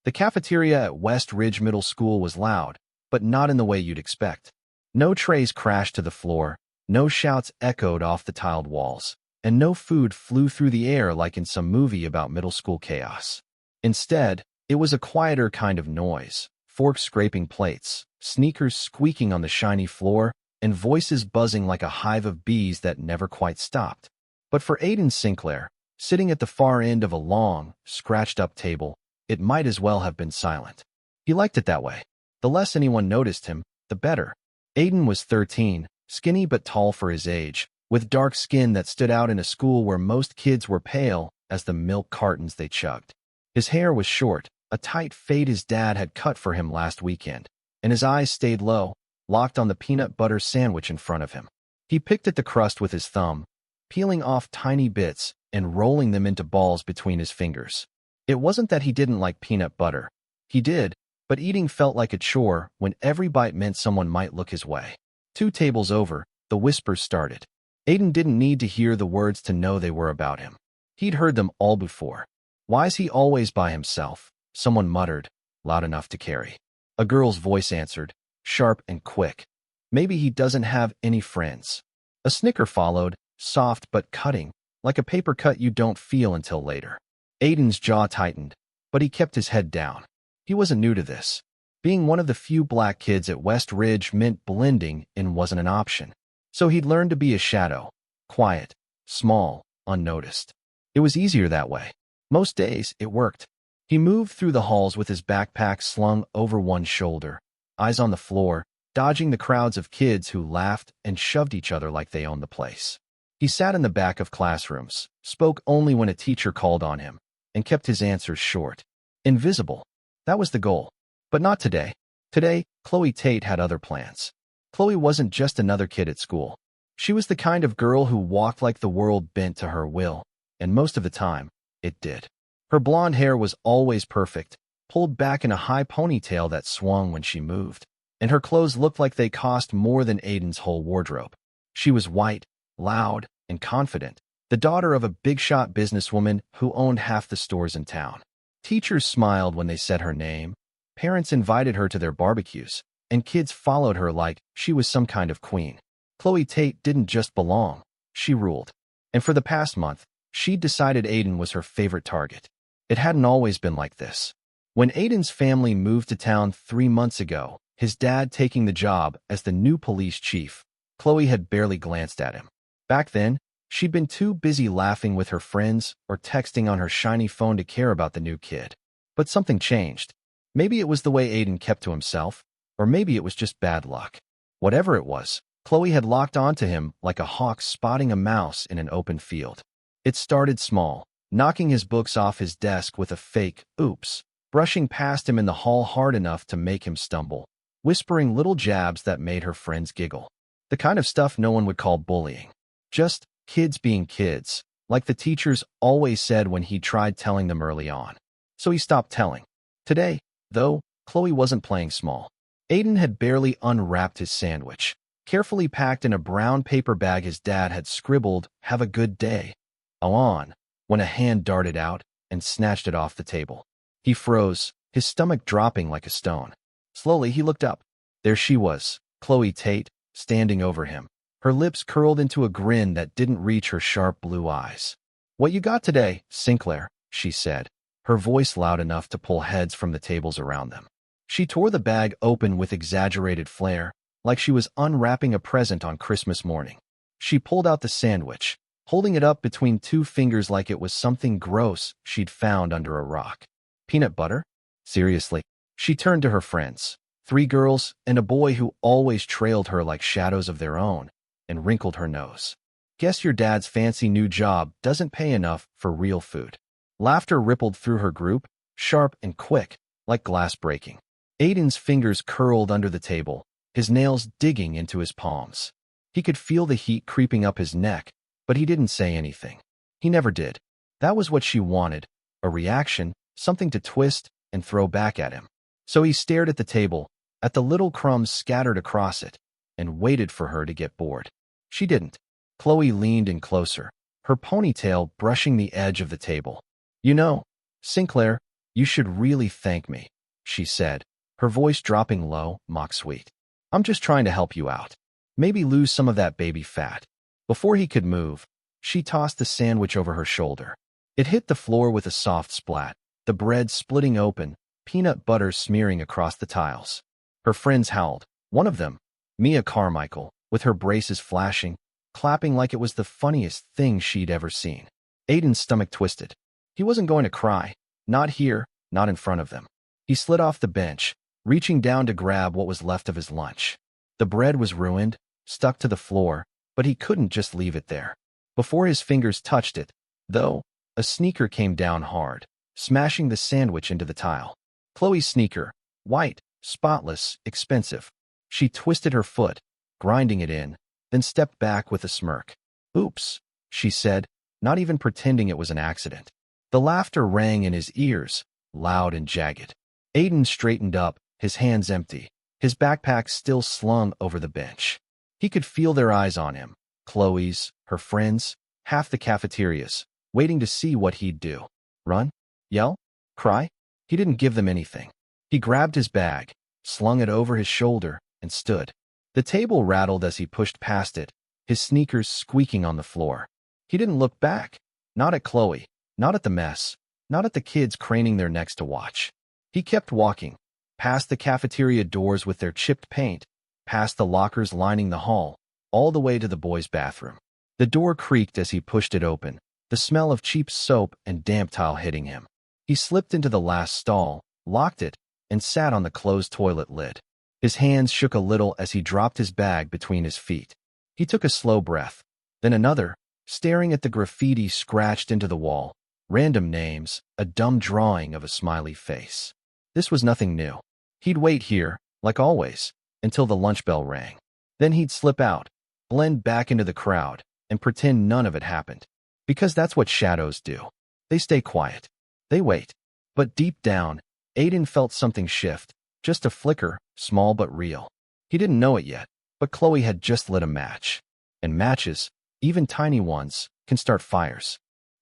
The cafeteria at West Ridge Middle School was loud, but not in the way you'd expect. No trays crashed to the floor, no shouts echoed off the tiled walls, and no food flew through the air like in some movie about middle school chaos. Instead, it was a quieter kind of noise, forks scraping plates, sneakers squeaking on the shiny floor, and voices buzzing like a hive of bees that never quite stopped. But for Aiden Sinclair, sitting at the far end of a long, scratched-up table, it might as well have been silent. He liked it that way. The less anyone noticed him, the better. Aiden was 13, skinny but tall for his age, with dark skin that stood out in a school where most kids were pale as the milk cartons they chugged. His hair was short, a tight fade his dad had cut for him last weekend, and his eyes stayed low, locked on the peanut butter sandwich in front of him. He picked at the crust with his thumb, peeling off tiny bits and rolling them into balls between his fingers. It wasn't that he didn't like peanut butter. He did, but eating felt like a chore when every bite meant someone might look his way. 2 tables over, the whispers started. Aiden didn't need to hear the words to know they were about him. He'd heard them all before. "Why's he always by himself?" someone muttered, loud enough to carry. A girl's voice answered, sharp and quick. "Maybe he doesn't have any friends." A snicker followed, soft but cutting, like a paper cut you don't feel until later. Aiden's jaw tightened, but he kept his head down. He wasn't new to this. Being one of the few black kids at West Ridge meant blending in wasn't an option. So he'd learned to be a shadow, quiet, small, unnoticed. It was easier that way. Most days, it worked. He moved through the halls with his backpack slung over one shoulder, eyes on the floor, dodging the crowds of kids who laughed and shoved each other like they owned the place. He sat in the back of classrooms, spoke only when a teacher called on him, and kept his answers short. Invisible. That was the goal. But not today. Today, Chloe Tate had other plans. Chloe wasn't just another kid at school. She was the kind of girl who walked like the world bent to her will, and most of the time, it did. Her blonde hair was always perfect, pulled back in a high ponytail that swung when she moved, and her clothes looked like they cost more than Aiden's whole wardrobe. She was white, loud, and confident, the daughter of a big-shot businesswoman who owned half the stores in town. Teachers smiled when they said her name, parents invited her to their barbecues, and kids followed her like she was some kind of queen. Chloe Tate didn't just belong, she ruled. And for the past month, she'd decided Aiden was her favorite target. It hadn't always been like this. When Aiden's family moved to town 3 months ago, his dad taking the job as the new police chief, Chloe had barely glanced at him. Back then, she'd been too busy laughing with her friends or texting on her shiny phone to care about the new kid. But something changed. Maybe it was the way Aiden kept to himself, or maybe it was just bad luck. Whatever it was, Chloe had locked onto him like a hawk spotting a mouse in an open field. It started small, knocking his books off his desk with a fake oops, brushing past him in the hall hard enough to make him stumble, whispering little jabs that made her friends giggle. The kind of stuff no one would call bullying. Just kids being kids, like the teachers always said when he tried telling them early on. So he stopped telling. Today, though, Chloe wasn't playing small. Aiden had barely unwrapped his sandwich, carefully packed in a brown paper bag his dad had scribbled, "Have a good day," on, when a hand darted out and snatched it off the table. He froze, his stomach dropping like a stone. Slowly, he looked up. There she was, Chloe Tate, standing over him, her lips curled into a grin that didn't reach her sharp blue eyes. "What you got today, Sinclair?" she said, her voice loud enough to pull heads from the tables around them. She tore the bag open with exaggerated flair, like she was unwrapping a present on Christmas morning. She pulled out the sandwich, holding it up between 2 fingers like it was something gross she'd found under a rock. "Peanut butter? Seriously?" She turned to her friends, 3 girls and a boy who always trailed her like shadows of their own, and wrinkled her nose. "Guess your dad's fancy new job doesn't pay enough for real food." Laughter rippled through her group, sharp and quick, like glass breaking. Aiden's fingers curled under the table, his nails digging into his palms. He could feel the heat creeping up his neck, but he didn't say anything. He never did. That was what she wanted, a reaction, something to twist and throw back at him. So he stared at the table, at the little crumbs scattered across it, and waited for her to get bored. She didn't. Chloe leaned in closer, her ponytail brushing the edge of the table. "You know, Sinclair, You should really thank me, she said, her voice dropping low, mock-sweet. I'm just trying to help you out. Maybe lose some of that baby fat. Before he could move, she tossed the sandwich over her shoulder. It hit the floor with a soft splat, the bread splitting open, peanut butter smearing across the tiles. Her friends howled. One of them, Mia Carmichael, with her braces flashing, clapping like it was the funniest thing she'd ever seen. Aiden's stomach twisted. He wasn't going to cry. Not here, not in front of them. He slid off the bench, reaching down to grab what was left of his lunch. The bread was ruined, stuck to the floor, but he couldn't just leave it there. Before his fingers touched it, though, a sneaker came down hard, smashing the sandwich into the tile. Chloe's sneaker, white, spotless, expensive. She twisted her foot, grinding it in, then stepped back with a smirk. Oops, she said, not even pretending it was an accident. The laughter rang in his ears, loud and jagged. Aiden straightened up, his hands empty, his backpack still slung over the bench. He could feel their eyes on him, Chloe's, her friends, half the cafeteria's, waiting to see what he'd do. Run? Yell? Cry? He didn't give them anything. He grabbed his bag, slung it over his shoulder, and stood. The table rattled as he pushed past it, his sneakers squeaking on the floor. He didn't look back. Not at Chloe, not at the mess, not at the kids craning their necks to watch. He kept walking, past the cafeteria doors with their chipped paint, past the lockers lining the hall, all the way to the boys' bathroom. The door creaked as he pushed it open, the smell of cheap soap and damp tile hitting him. He slipped into the last stall, locked it, and sat on the closed toilet lid. His hands shook a little as he dropped his bag between his feet. He took a slow breath, then another, staring at the graffiti scratched into the wall, random names, a dumb drawing of a smiley face. This was nothing new. He'd wait here, like always, until the lunch bell rang. Then he'd slip out, blend back into the crowd, and pretend none of it happened. Because that's what shadows do. They stay quiet. They wait. But deep down, Aiden felt something shift, just a flicker, small but real. He didn't know it yet, but Chloe had just lit a match. And matches, even tiny ones, can start fires.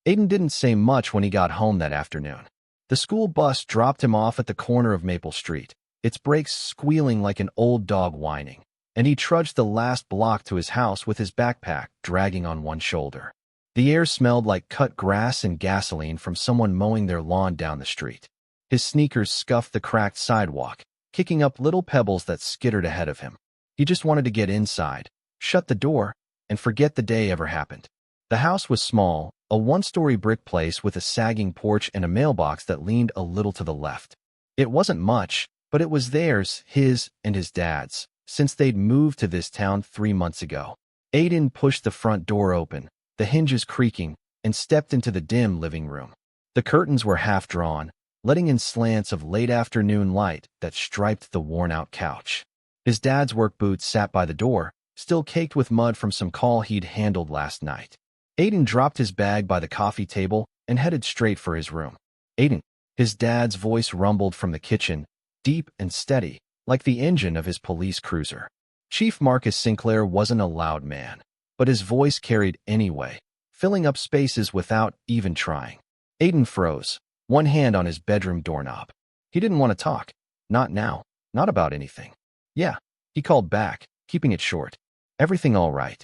Aiden didn't say much when he got home that afternoon. The school bus dropped him off at the corner of Maple Street, its brakes squealing like an old dog whining, and he trudged the last block to his house with his backpack dragging on one shoulder. The air smelled like cut grass and gasoline from someone mowing their lawn down the street. His sneakers scuffed the cracked sidewalk, kicking up little pebbles that skittered ahead of him. He just wanted to get inside, shut the door, and forget the day ever happened. The house was small, a one-story brick place with a sagging porch and a mailbox that leaned a little to the left. It wasn't much, but it was theirs, his and his dad's, since they'd moved to this town 3 months ago. Aiden pushed the front door open, the hinges creaking, and stepped into the dim living room. The curtains were half drawn, letting in slants of late afternoon light that striped the worn-out couch. His dad's work boots sat by the door, still caked with mud from some call he'd handled last night. Aiden dropped his bag by the coffee table and headed straight for his room. Aiden, his dad's voice rumbled from the kitchen, deep and steady, like the engine of his police cruiser. Chief Marcus Sinclair wasn't a loud man, but his voice carried anyway, filling up spaces without even trying. Aiden froze, one hand on his bedroom doorknob. He didn't want to talk. Not now. Not about anything. Yeah, he called back, keeping it short. Everything all right.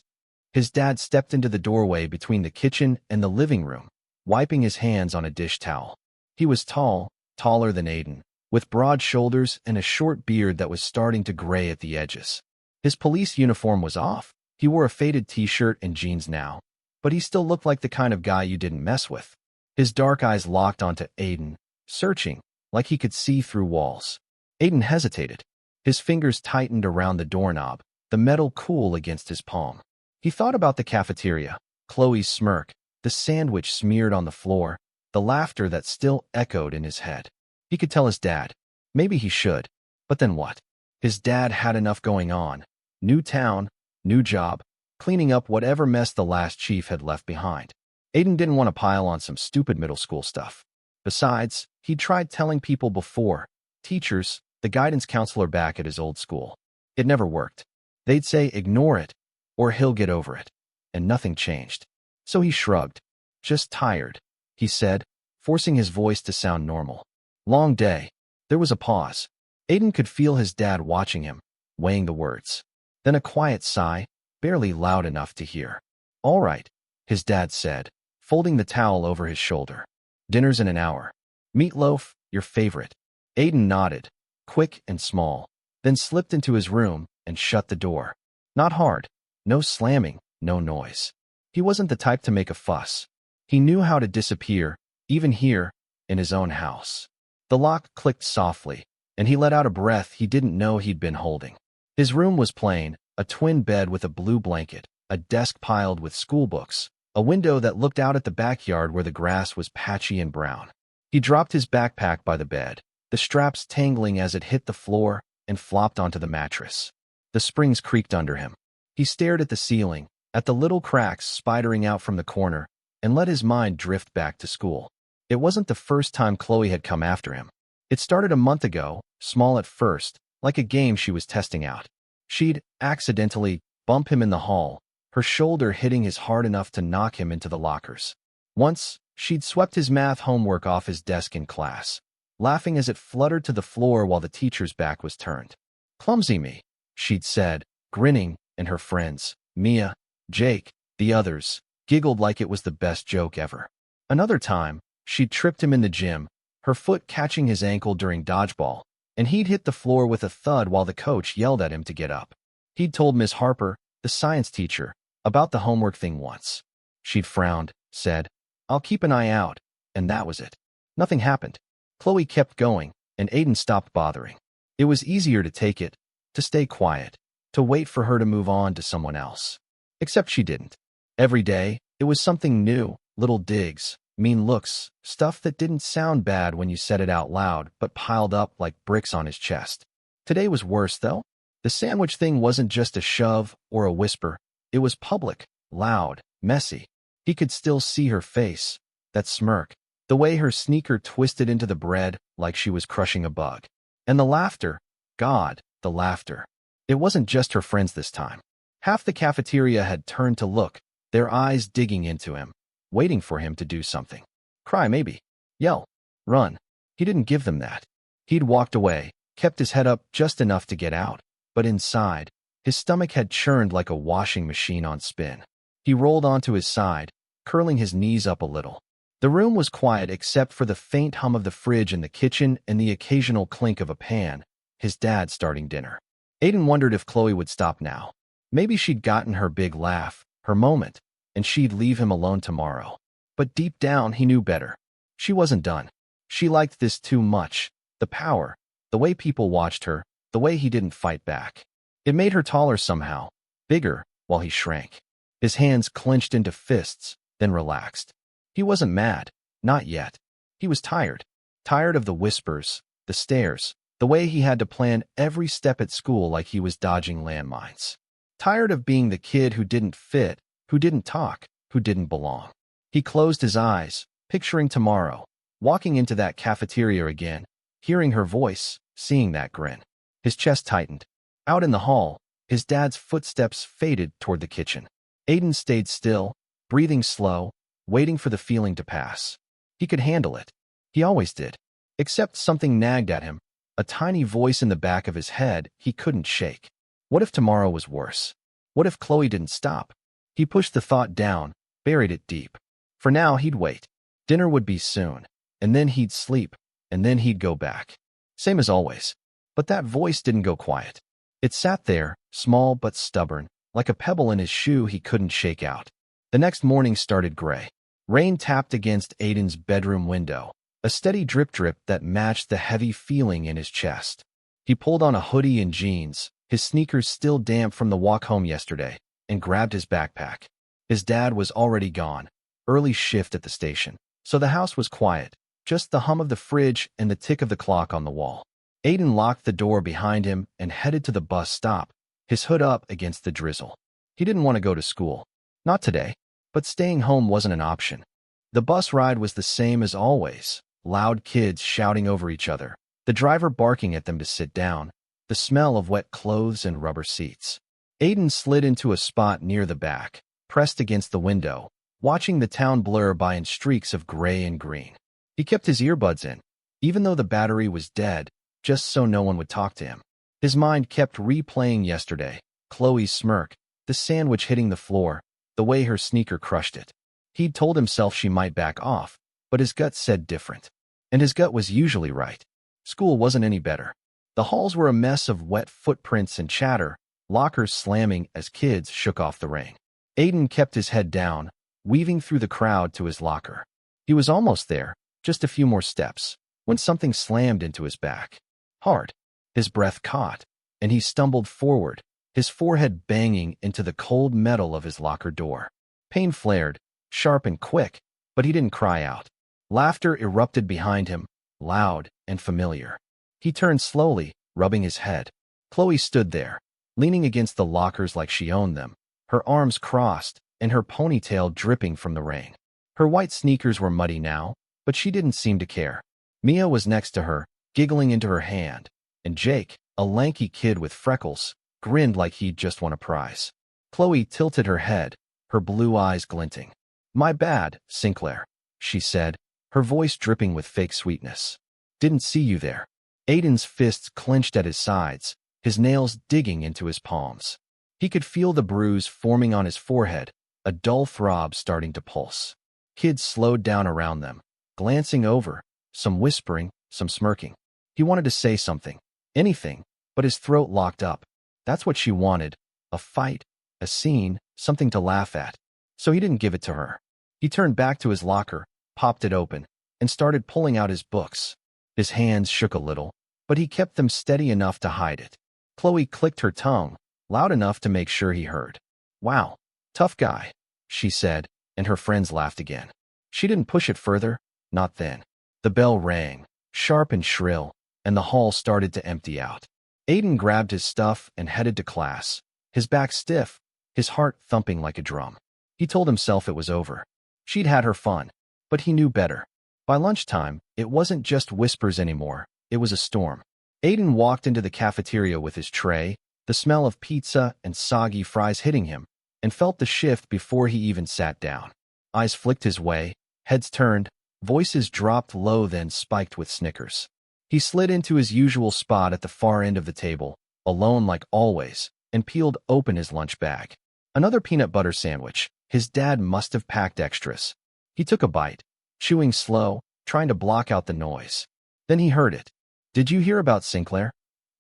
His dad stepped into the doorway between the kitchen and the living room, wiping his hands on a dish towel. He was tall, taller than Aiden, with broad shoulders and a short beard that was starting to gray at the edges. His police uniform was off. He wore a faded t-shirt and jeans now, but he still looked like the kind of guy you didn't mess with. His dark eyes locked onto Aiden, searching, like he could see through walls. Aiden hesitated. His fingers tightened around the doorknob, the metal cool against his palm. He thought about the cafeteria, Chloe's smirk, the sandwich smeared on the floor, the laughter that still echoed in his head. He could tell his dad. Maybe he should. But then what? His dad had enough going on. New town, new job, cleaning up whatever mess the last chief had left behind. Aiden didn't want to pile on some stupid middle school stuff. Besides, he'd tried telling people before, teachers, the guidance counselor back at his old school. It never worked. They'd say ignore it, or he'll get over it. And nothing changed. So he shrugged. Just tired, he said, forcing his voice to sound normal. Long day. There was a pause. Aiden could feel his dad watching him, weighing the words. Then a quiet sigh, barely loud enough to hear. All right, his dad said, folding the towel over his shoulder. Dinner's in an hour. Meatloaf, your favorite. Aiden nodded, quick and small, then slipped into his room and shut the door. Not hard. No slamming, no noise. He wasn't the type to make a fuss. He knew how to disappear, even here, in his own house. The lock clicked softly, and he let out a breath he didn't know he'd been holding. His room was plain, a twin bed with a blue blanket, a desk piled with schoolbooks, a window that looked out at the backyard where the grass was patchy and brown. He dropped his backpack by the bed, the straps tangling as it hit the floor, and flopped onto the mattress. The springs creaked under him. He stared at the ceiling, at the little cracks spidering out from the corner, and let his mind drift back to school. It wasn't the first time Chloe had come after him. It started a month ago, small at first, like a game she was testing out. She'd accidentally bump him in the hall, her shoulder hitting his hard enough to knock him into the lockers. Once, she'd swept his math homework off his desk in class, laughing as it fluttered to the floor while the teacher's back was turned. Clumsy me, she'd said, grinning, and her friends, Mia, Jake, the others, giggled like it was the best joke ever. Another time, she'd tripped him in the gym, her foot catching his ankle during dodgeball, and he'd hit the floor with a thud while the coach yelled at him to get up. He'd told Miss Harper, the science teacher, about the homework thing once. She'd frowned, said, I'll keep an eye out, and that was it. Nothing happened. Chloe kept going, and Aiden stopped bothering. It was easier to take it, to stay quiet, to wait for her to move on to someone else. Except she didn't. Every day, it was something new, little digs, mean looks, stuff that didn't sound bad when you said it out loud but piled up like bricks on his chest. Today was worse, though. The sandwich thing wasn't just a shove or a whisper. It was public, loud, messy. He could still see her face, that smirk, the way her sneaker twisted into the bread like she was crushing a bug. And the laughter. God, the laughter. It wasn't just her friends this time. Half the cafeteria had turned to look, their eyes digging into him, waiting for him to do something. Cry, maybe. Yell. Run. He didn't give them that. He'd walked away, kept his head up just enough to get out, but inside, his stomach had churned like a washing machine on spin. He rolled onto his side, curling his knees up a little. The room was quiet except for the faint hum of the fridge in the kitchen and the occasional clink of a pan, his dad starting dinner. Aiden wondered if Chloe would stop now. Maybe she'd gotten her big laugh, her moment, and she'd leave him alone tomorrow. But deep down, he knew better. She wasn't done. She liked this too much. The power, the way people watched her, the way he didn't fight back. It made her taller somehow, bigger, while he shrank. His hands clenched into fists, then relaxed. He wasn't mad, not yet. He was tired. Tired of the whispers, the stares, the way he had to plan every step at school like he was dodging landmines. Tired of being the kid who didn't fit, who didn't talk, who didn't belong. He closed his eyes, picturing tomorrow, walking into that cafeteria again, hearing her voice, seeing that grin. His chest tightened. Out in the hall, his dad's footsteps faded toward the kitchen. Aiden stayed still, breathing slow, waiting for the feeling to pass. He could handle it. He always did. Except something nagged at him, a tiny voice in the back of his head he couldn't shake. What if tomorrow was worse? What if Chloe didn't stop? He pushed the thought down, buried it deep. For now, he'd wait. Dinner would be soon, and then he'd sleep, and then he'd go back. Same as always. But that voice didn't go quiet. It sat there, small but stubborn, like a pebble in his shoe he couldn't shake out. The next morning started gray. Rain tapped against Aiden's bedroom window, a steady drip-drip that matched the heavy feeling in his chest. He pulled on a hoodie and jeans, his sneakers still damp from the walk home yesterday, and grabbed his backpack. His dad was already gone, early shift at the station, so the house was quiet, just the hum of the fridge and the tick of the clock on the wall. Aiden locked the door behind him and headed to the bus stop, his hood up against the drizzle. He didn't want to go to school. Not today. But staying home wasn't an option. The bus ride was the same as always, loud kids shouting over each other, the driver barking at them to sit down, the smell of wet clothes and rubber seats. Aiden slid into a spot near the back, pressed against the window, watching the town blur by in streaks of gray and green. He kept his earbuds in, even though the battery was dead, just so no one would talk to him. His mind kept replaying yesterday, Chloe's smirk, the sandwich hitting the floor, the way her sneaker crushed it. He'd told himself she might back off, but his gut said different. And his gut was usually right. School wasn't any better. The halls were a mess of wet footprints and chatter, lockers slamming as kids shook off the rain. Aiden kept his head down, weaving through the crowd to his locker. He was almost there, just a few more steps, when something slammed into his back. Hard. His breath caught, and he stumbled forward, his forehead banging into the cold metal of his locker door. Pain flared, sharp and quick, but he didn't cry out. Laughter erupted behind him, loud and familiar. He turned slowly, rubbing his head. Chloe stood there, leaning against the lockers like she owned them, her arms crossed and her ponytail dripping from the rain. Her white sneakers were muddy now, but she didn't seem to care. Mia was next to her, giggling into her hand, and Jake, a lanky kid with freckles, grinned like he'd just won a prize. Chloe tilted her head, her blue eyes glinting. "My bad, Sinclair," she said, her voice dripping with fake sweetness. "Didn't see you there." Aiden's fists clenched at his sides, his nails digging into his palms. He could feel the bruise forming on his forehead, a dull throb starting to pulse. Kids slowed down around them, glancing over, some whispering, some smirking. He wanted to say something, anything, but his throat locked up. That's what she wanted, a fight, a scene, something to laugh at. So he didn't give it to her. He turned back to his locker, popped it open, and started pulling out his books. His hands shook a little, but he kept them steady enough to hide it. Chloe clicked her tongue, loud enough to make sure he heard. "Wow, tough guy," she said, and her friends laughed again. She didn't push it further, not then. The bell rang, sharp and shrill, and the hall started to empty out. Aiden grabbed his stuff and headed to class, his back stiff, his heart thumping like a drum. He told himself it was over. She'd had her fun, but he knew better. By lunchtime, it wasn't just whispers anymore, it was a storm. Aiden walked into the cafeteria with his tray, the smell of pizza and soggy fries hitting him, and felt the shift before he even sat down. Eyes flicked his way, heads turned, voices dropped low then spiked with snickers. He slid into his usual spot at the far end of the table, alone like always, and peeled open his lunch bag. Another peanut butter sandwich. His dad must have packed extras. He took a bite, chewing slow, trying to block out the noise. Then he heard it. "Did you hear about Sinclair?"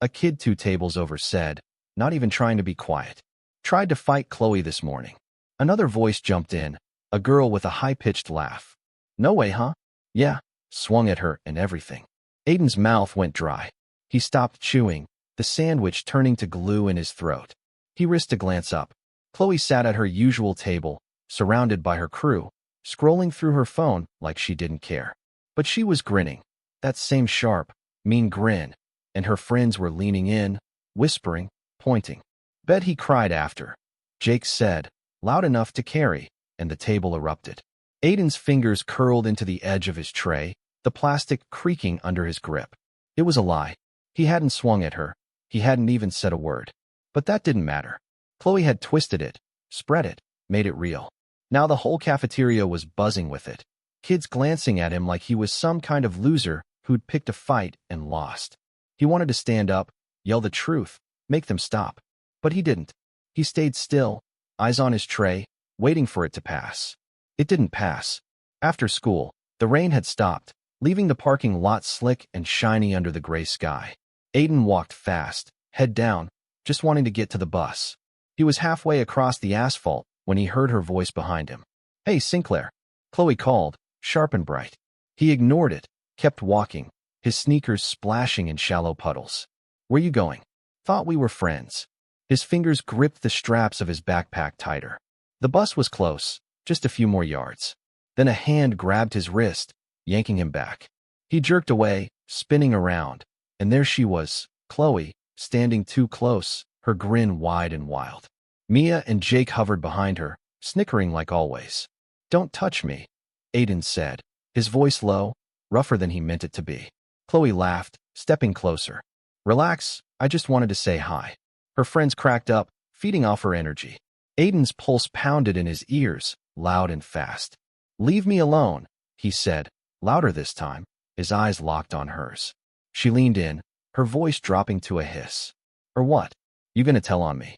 A kid 2 tables over said, not even trying to be quiet. "Tried to fight Chloe this morning." Another voice jumped in, a girl with a high-pitched laugh. "No way, huh?" "Yeah," swung at her and everything. Aiden's mouth went dry. He stopped chewing, the sandwich turning to glue in his throat. He risked a glance up. Chloe sat at her usual table, surrounded by her crew, scrolling through her phone like she didn't care. But she was grinning, that same sharp, mean grin, and her friends were leaning in, whispering, pointing. "Bet he cried after," Jake said, loud enough to carry, and the table erupted. Aiden's fingers curled into the edge of his tray, the plastic creaking under his grip. It was a lie. He hadn't swung at her. He hadn't even said a word. But that didn't matter. Chloe had twisted it, spread it, made it real. Now the whole cafeteria was buzzing with it. Kids glancing at him like he was some kind of loser who'd picked a fight and lost. He wanted to stand up, yell the truth, make them stop. But he didn't. He stayed still, eyes on his tray, waiting for it to pass. It didn't pass. After school, the rain had stopped, leaving the parking lot slick and shiny under the gray sky. Aiden walked fast, head down, just wanting to get to the bus. He was halfway across the asphalt when he heard her voice behind him. "Hey, Sinclair," Chloe called, sharp and bright. He ignored it, kept walking, his sneakers splashing in shallow puddles. "Where you going?" "Thought we were friends." His fingers gripped the straps of his backpack tighter. The bus was close, just a few more yards. Then a hand grabbed his wrist, yanking him back. He jerked away, spinning around, and there she was, Chloe, standing too close, her grin wide and wild. Mia and Jake hovered behind her, snickering like always. "Don't touch me," Aiden said, his voice low, rougher than he meant it to be. Chloe laughed, stepping closer. "Relax, I just wanted to say hi." Her friends cracked up, feeding off her energy. Aiden's pulse pounded in his ears, loud and fast. "Leave me alone," he said, louder this time. his eyes locked on hers. She leaned in, her voice dropping to a hiss. Or what? You gonna tell on me?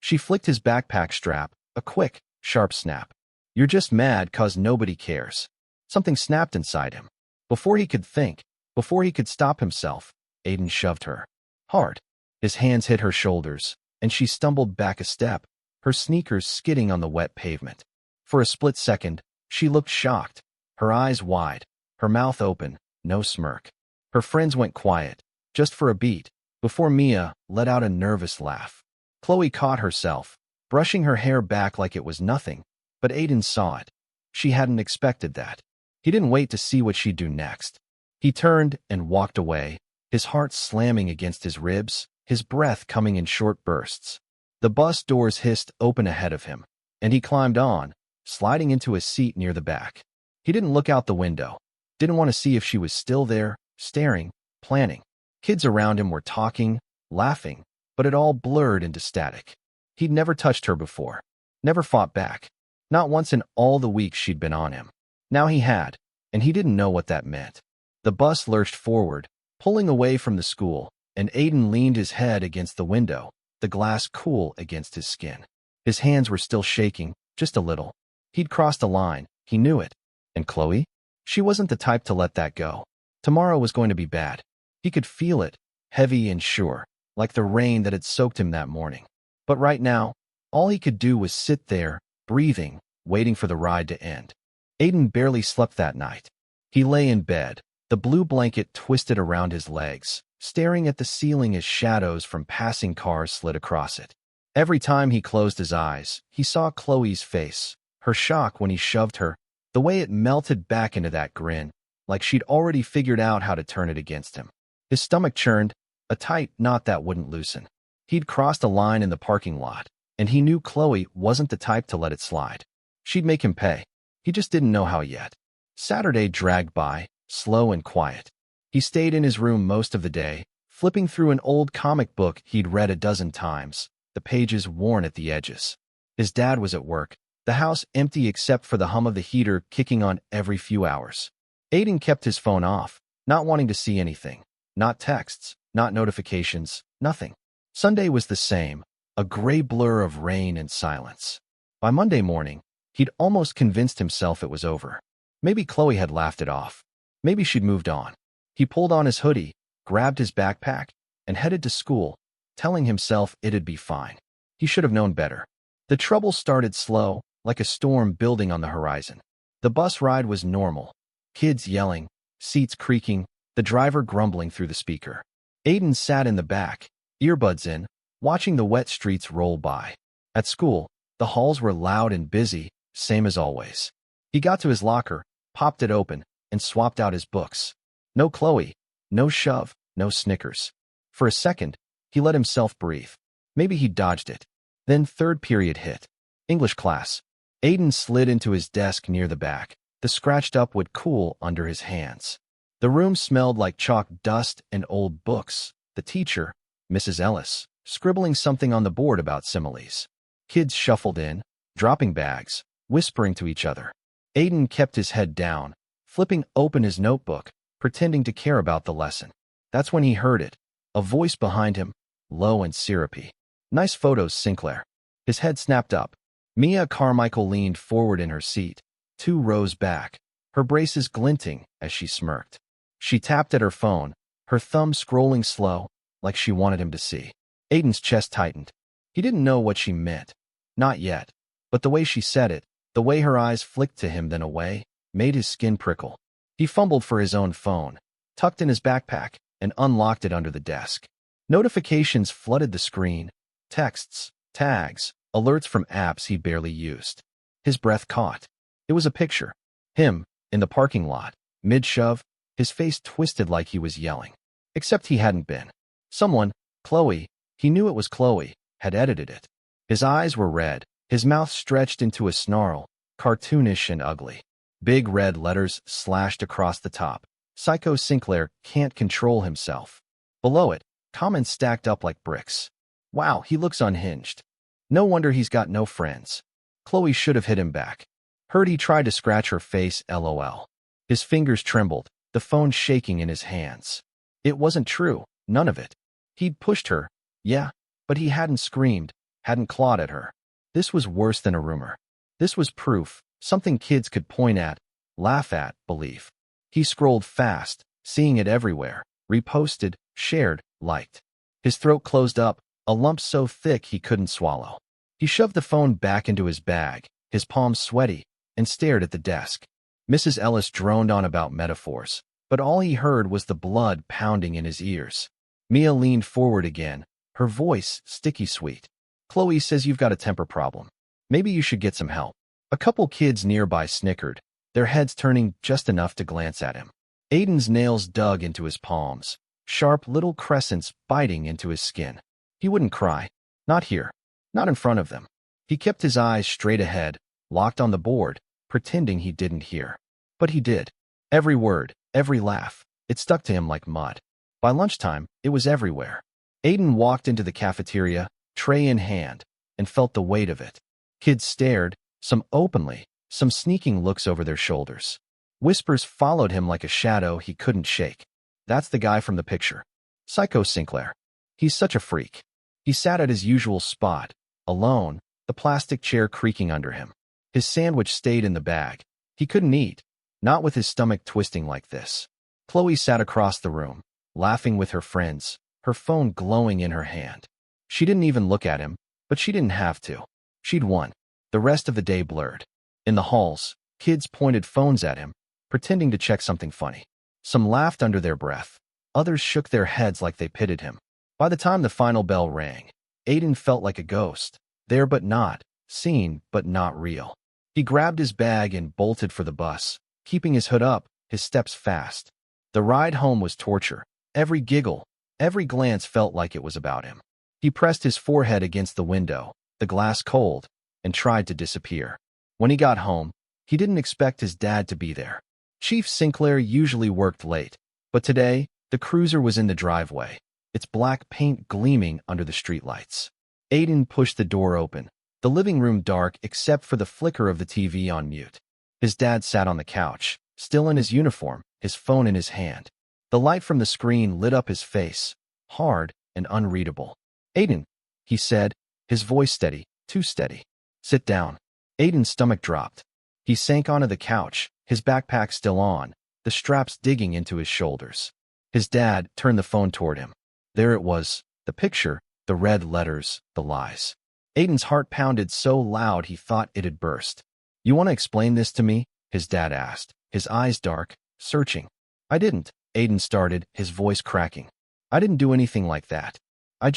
She flicked his backpack strap, a quick, sharp snap. You're just mad 'cause nobody cares. Something snapped inside him. Before he could think, before he could stop himself, Aiden shoved her. Hard. His hands hit her shoulders, and she stumbled back a step, her sneakers skidding on the wet pavement. For a split second, she looked shocked, her eyes wide, her mouth open, no smirk. Her friends went quiet, just for a beat, before Mia let out a nervous laugh. Chloe caught herself, brushing her hair back like it was nothing, but Aiden saw it. She hadn't expected that. He didn't wait to see what she'd do next. He turned and walked away, his heart slamming against his ribs, his breath coming in short bursts. The bus doors hissed open ahead of him, and he climbed on, sliding into a seat near the back. He didn't look out the window, didn't want to see if she was still there, staring, planning. Kids around him were talking, laughing, but it all blurred into static. He'd never touched her before, never fought back, not once in all the weeks she'd been on him. Now he had, and he didn't know what that meant. The bus lurched forward, pulling away from the school, and Aiden leaned his head against the window, the glass cool against his skin. His hands were still shaking, just a little. He'd crossed a line, he knew it. And Chloe? She wasn't the type to let that go. Tomorrow was going to be bad. He could feel it, heavy and sure, like the rain that had soaked him that morning. But right now, all he could do was sit there, breathing, waiting for the ride to end. Aiden barely slept that night. He lay in bed, the blue blanket twisted around his legs, staring at the ceiling as shadows from passing cars slid across it. Every time he closed his eyes, he saw Chloe's face, her shock when he shoved her, the way it melted back into that grin, like she'd already figured out how to turn it against him. His stomach churned, a tight knot that wouldn't loosen. He'd crossed a line in the parking lot, and he knew Chloe wasn't the type to let it slide. She'd make him pay. He just didn't know how yet. Saturday dragged by, slow and quiet. He stayed in his room most of the day, flipping through an old comic book he'd read a dozen times, the pages worn at the edges. His dad was at work, the house empty except for the hum of the heater kicking on every few hours. Aiden kept his phone off, not wanting to see anything. Not texts, not notifications, nothing. Sunday was the same, a gray blur of rain and silence. By Monday morning, he'd almost convinced himself it was over. Maybe Chloe had laughed it off. Maybe she'd moved on. He pulled on his hoodie, grabbed his backpack, and headed to school, telling himself it'd be fine. He should have known better. The trouble started slow, like a storm building on the horizon. The bus ride was normal. Kids yelling, seats creaking, the driver grumbling through the speaker. Aiden sat in the back, earbuds in, watching the wet streets roll by. At school, the halls were loud and busy, same as always. He got to his locker, popped it open, and swapped out his books. No Chloe, no shove, no Snickers. For a second, he let himself breathe. Maybe he dodged it. Then third period hit. English class. Aiden slid into his desk near the back, the scratched up wood cool under his hands. The room smelled like chalk dust and old books. The teacher, Mrs. Ellis, scribbling something on the board about similes. Kids shuffled in, dropping bags, whispering to each other. Aiden kept his head down, flipping open his notebook, pretending to care about the lesson. That's when he heard it, a voice behind him, low and syrupy. Nice photos, Sinclair. His head snapped up. Mia Carmichael leaned forward in her seat, 2 rows back, her braces glinting as she smirked. She tapped at her phone, her thumb scrolling slow, like she wanted him to see. Aiden's chest tightened. He didn't know what she meant. Not yet. But the way she said it, the way her eyes flicked to him then away, made his skin prickle. He fumbled for his own phone, tucked in his backpack, and unlocked it under the desk. Notifications flooded the screen. Texts, tags, alerts from apps he barely used. His breath caught. It was a picture. Him, in the parking lot, mid-shove, his face twisted like he was yelling. Except he hadn't been. Someone, Chloe, he knew it was Chloe, had edited it. His eyes were red, his mouth stretched into a snarl, cartoonish and ugly. Big red letters slashed across the top. Psycho Sinclair can't control himself. Below it, comments stacked up like bricks. Wow, he looks unhinged. No wonder he's got no friends. Chloe should have hit him back. Heard he tried to scratch her face, LOL. His fingers trembled, the phone shaking in his hands. It wasn't true, none of it. He'd pushed her, yeah, but he hadn't screamed, hadn't clawed at her. This was worse than a rumor. This was proof, something kids could point at, laugh at, believe. He scrolled fast, seeing it everywhere, reposted, shared, liked. His throat closed up, a lump so thick he couldn't swallow. He shoved the phone back into his bag, his palms sweaty, and stared at the desk. Mrs. Ellis droned on about metaphors, but all he heard was the blood pounding in his ears. Mia leaned forward again, her voice sticky sweet. Chloe says you've got a temper problem. Maybe you should get some help. A couple kids nearby snickered, their heads turning just enough to glance at him. Aiden's nails dug into his palms, sharp little crescents biting into his skin. He wouldn't cry. Not here. Not in front of them. He kept his eyes straight ahead, locked on the board, pretending he didn't hear. But he did. Every word, every laugh, it stuck to him like mud. By lunchtime, it was everywhere. Aiden walked into the cafeteria, tray in hand, and felt the weight of it. Kids stared, some openly, some sneaking looks over their shoulders. Whispers followed him like a shadow he couldn't shake. That's the guy from the picture. Psycho Sinclair. He's such a freak. He sat at his usual spot, alone, the plastic chair creaking under him. His sandwich stayed in the bag. He couldn't eat, not with his stomach twisting like this. Chloe sat across the room, laughing with her friends, her phone glowing in her hand. She didn't even look at him, but she didn't have to. She'd won. The rest of the day blurred. In the halls, kids pointed phones at him, pretending to check something funny. Some laughed under their breath. Others shook their heads like they pitied him. By the time the final bell rang, Aiden felt like a ghost, there but not, seen but not real. He grabbed his bag and bolted for the bus, keeping his hood up, his steps fast. The ride home was torture. Every giggle, every glance felt like it was about him. He pressed his forehead against the window, the glass cold, and tried to disappear. When he got home, he didn't expect his dad to be there. Chief Sinclair usually worked late, but today, the cruiser was in the driveway, its black paint gleaming under the streetlights. Aiden pushed the door open, the living room dark except for the flicker of the TV on mute. His dad sat on the couch, still in his uniform, his phone in his hand. The light from the screen lit up his face, hard and unreadable. "Aiden," he said, his voice steady, too steady. "Sit down." Aiden's stomach dropped. He sank onto the couch, his backpack still on, the straps digging into his shoulders. His dad turned the phone toward him. There it was, the picture, the red letters, the lies. Aiden's heart pounded so loud he thought it had burst. "You want to explain this to me?" his dad asked, his eyes dark, searching. "I didn't," Aiden started, his voice cracking. "I didn't do anything like that. I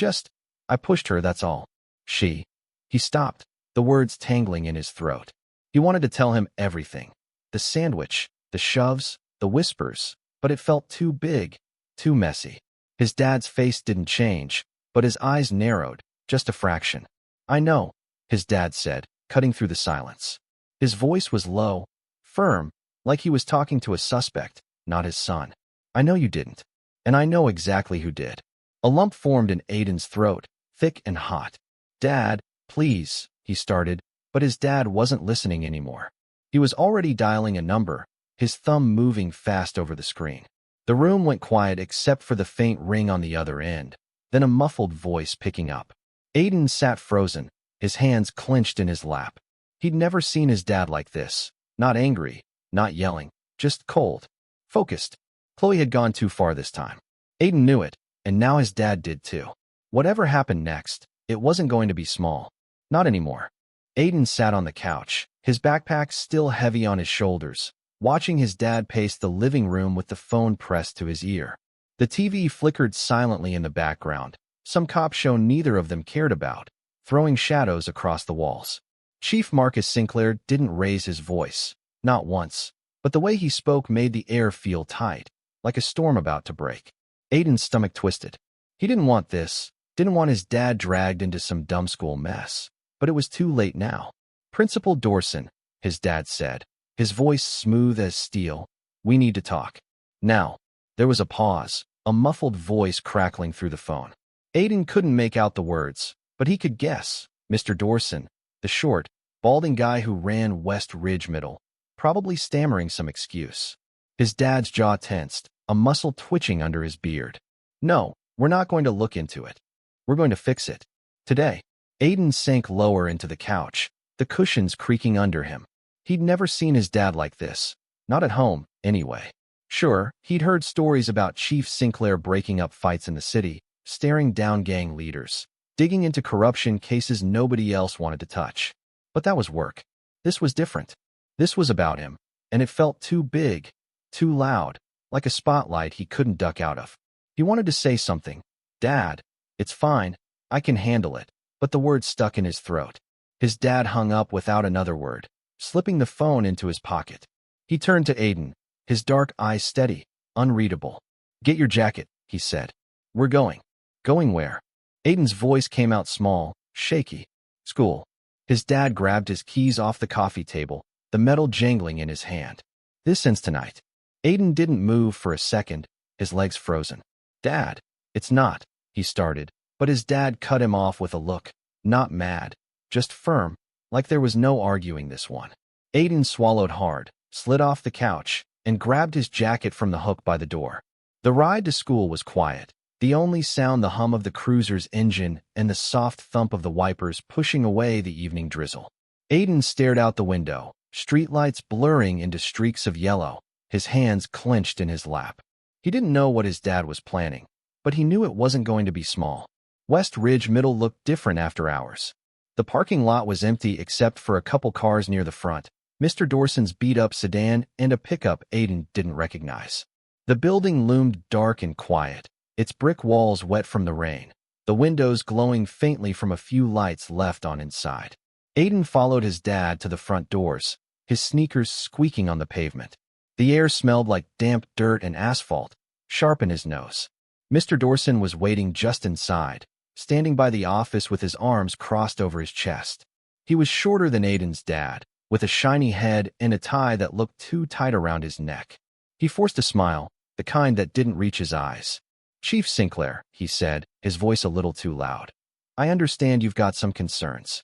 pushed her, that's all." "She." He stopped, the words tangling in his throat. He wanted to tell him everything. The sandwich, the shoves, the whispers, but it felt too big, too messy. His dad's face didn't change, but his eyes narrowed, just a fraction. "I know," his dad said, cutting through the silence. His voice was low, firm, like he was talking to a suspect, not his son. "I know you didn't. And I know exactly who did." A lump formed in Aiden's throat, thick and hot. "Dad, please," he started, but his dad wasn't listening anymore. He was already dialing a number, his thumb moving fast over the screen. The room went quiet except for the faint ring on the other end, then a muffled voice picking up. Aiden sat frozen, his hands clenched in his lap. He'd never seen his dad like this, not angry, not yelling, just cold, focused. Chloe had gone too far this time. Aiden knew it, and now his dad did too. Whatever happened next, it wasn't going to be small. Not anymore. Aiden sat on the couch, his backpack still heavy on his shoulders, watching his dad pace the living room with the phone pressed to his ear. The TV flickered silently in the background, some cop show neither of them cared about, throwing shadows across the walls. Chief Marcus Sinclair didn't raise his voice, not once, but the way he spoke made the air feel tight, like a storm about to break. Aiden's stomach twisted. He didn't want this, didn't want his dad dragged into some dumb school mess, but it was too late now. "Principal Dorson," his dad said, his voice smooth as steel, "we need to talk. Now." There was a pause, a muffled voice crackling through the phone. Aiden couldn't make out the words, but he could guess. Mr. Dorson, the short, balding guy who ran West Ridge Middle, probably stammering some excuse. His dad's jaw tensed, a muscle twitching under his beard. No, we're not going to look into it. We're going to fix it. Today. Aiden sank lower into the couch, the cushions creaking under him. He'd never seen his dad like this. Not at home, anyway. Sure, he'd heard stories about Chief Sinclair breaking up fights in the city, staring down gang leaders, digging into corruption cases nobody else wanted to touch. But that was work. This was different. This was about him, and it felt too big, too loud, like a spotlight he couldn't duck out of. He wanted to say something. Dad, it's fine, I can handle it, but the word stuck in his throat. His dad hung up without another word, slipping the phone into his pocket. He turned to Aiden, his dark eyes steady, unreadable. Get your jacket, he said. We're going. Going where? Aiden's voice came out small, shaky. School. His dad grabbed his keys off the coffee table, the metal jangling in his hand. This ends tonight. Aiden didn't move for a second, his legs frozen. Dad, it's not, he started, but his dad cut him off with a look, not mad, just firm, like there was no arguing this one. Aiden swallowed hard, slid off the couch, and grabbed his jacket from the hook by the door. The ride to school was quiet, the only sound the hum of the cruiser's engine and the soft thump of the wipers pushing away the evening drizzle. Aiden stared out the window, streetlights blurring into streaks of yellow, his hands clenched in his lap. He didn't know what his dad was planning, but he knew it wasn't going to be small. West Ridge Middle looked different after hours. The parking lot was empty except for a couple cars near the front, Mr. Dawson's beat-up sedan and a pickup Aiden didn't recognize. The building loomed dark and quiet, its brick walls wet from the rain, the windows glowing faintly from a few lights left on inside. Aiden followed his dad to the front doors, his sneakers squeaking on the pavement. The air smelled like damp dirt and asphalt, sharp in his nose. Mr. Dawson was waiting just inside, standing by the office with his arms crossed over his chest. He was shorter than Aiden's dad, with a shiny head and a tie that looked too tight around his neck. He forced a smile, the kind that didn't reach his eyes. Chief Sinclair, he said, his voice a little too loud. I understand you've got some concerns.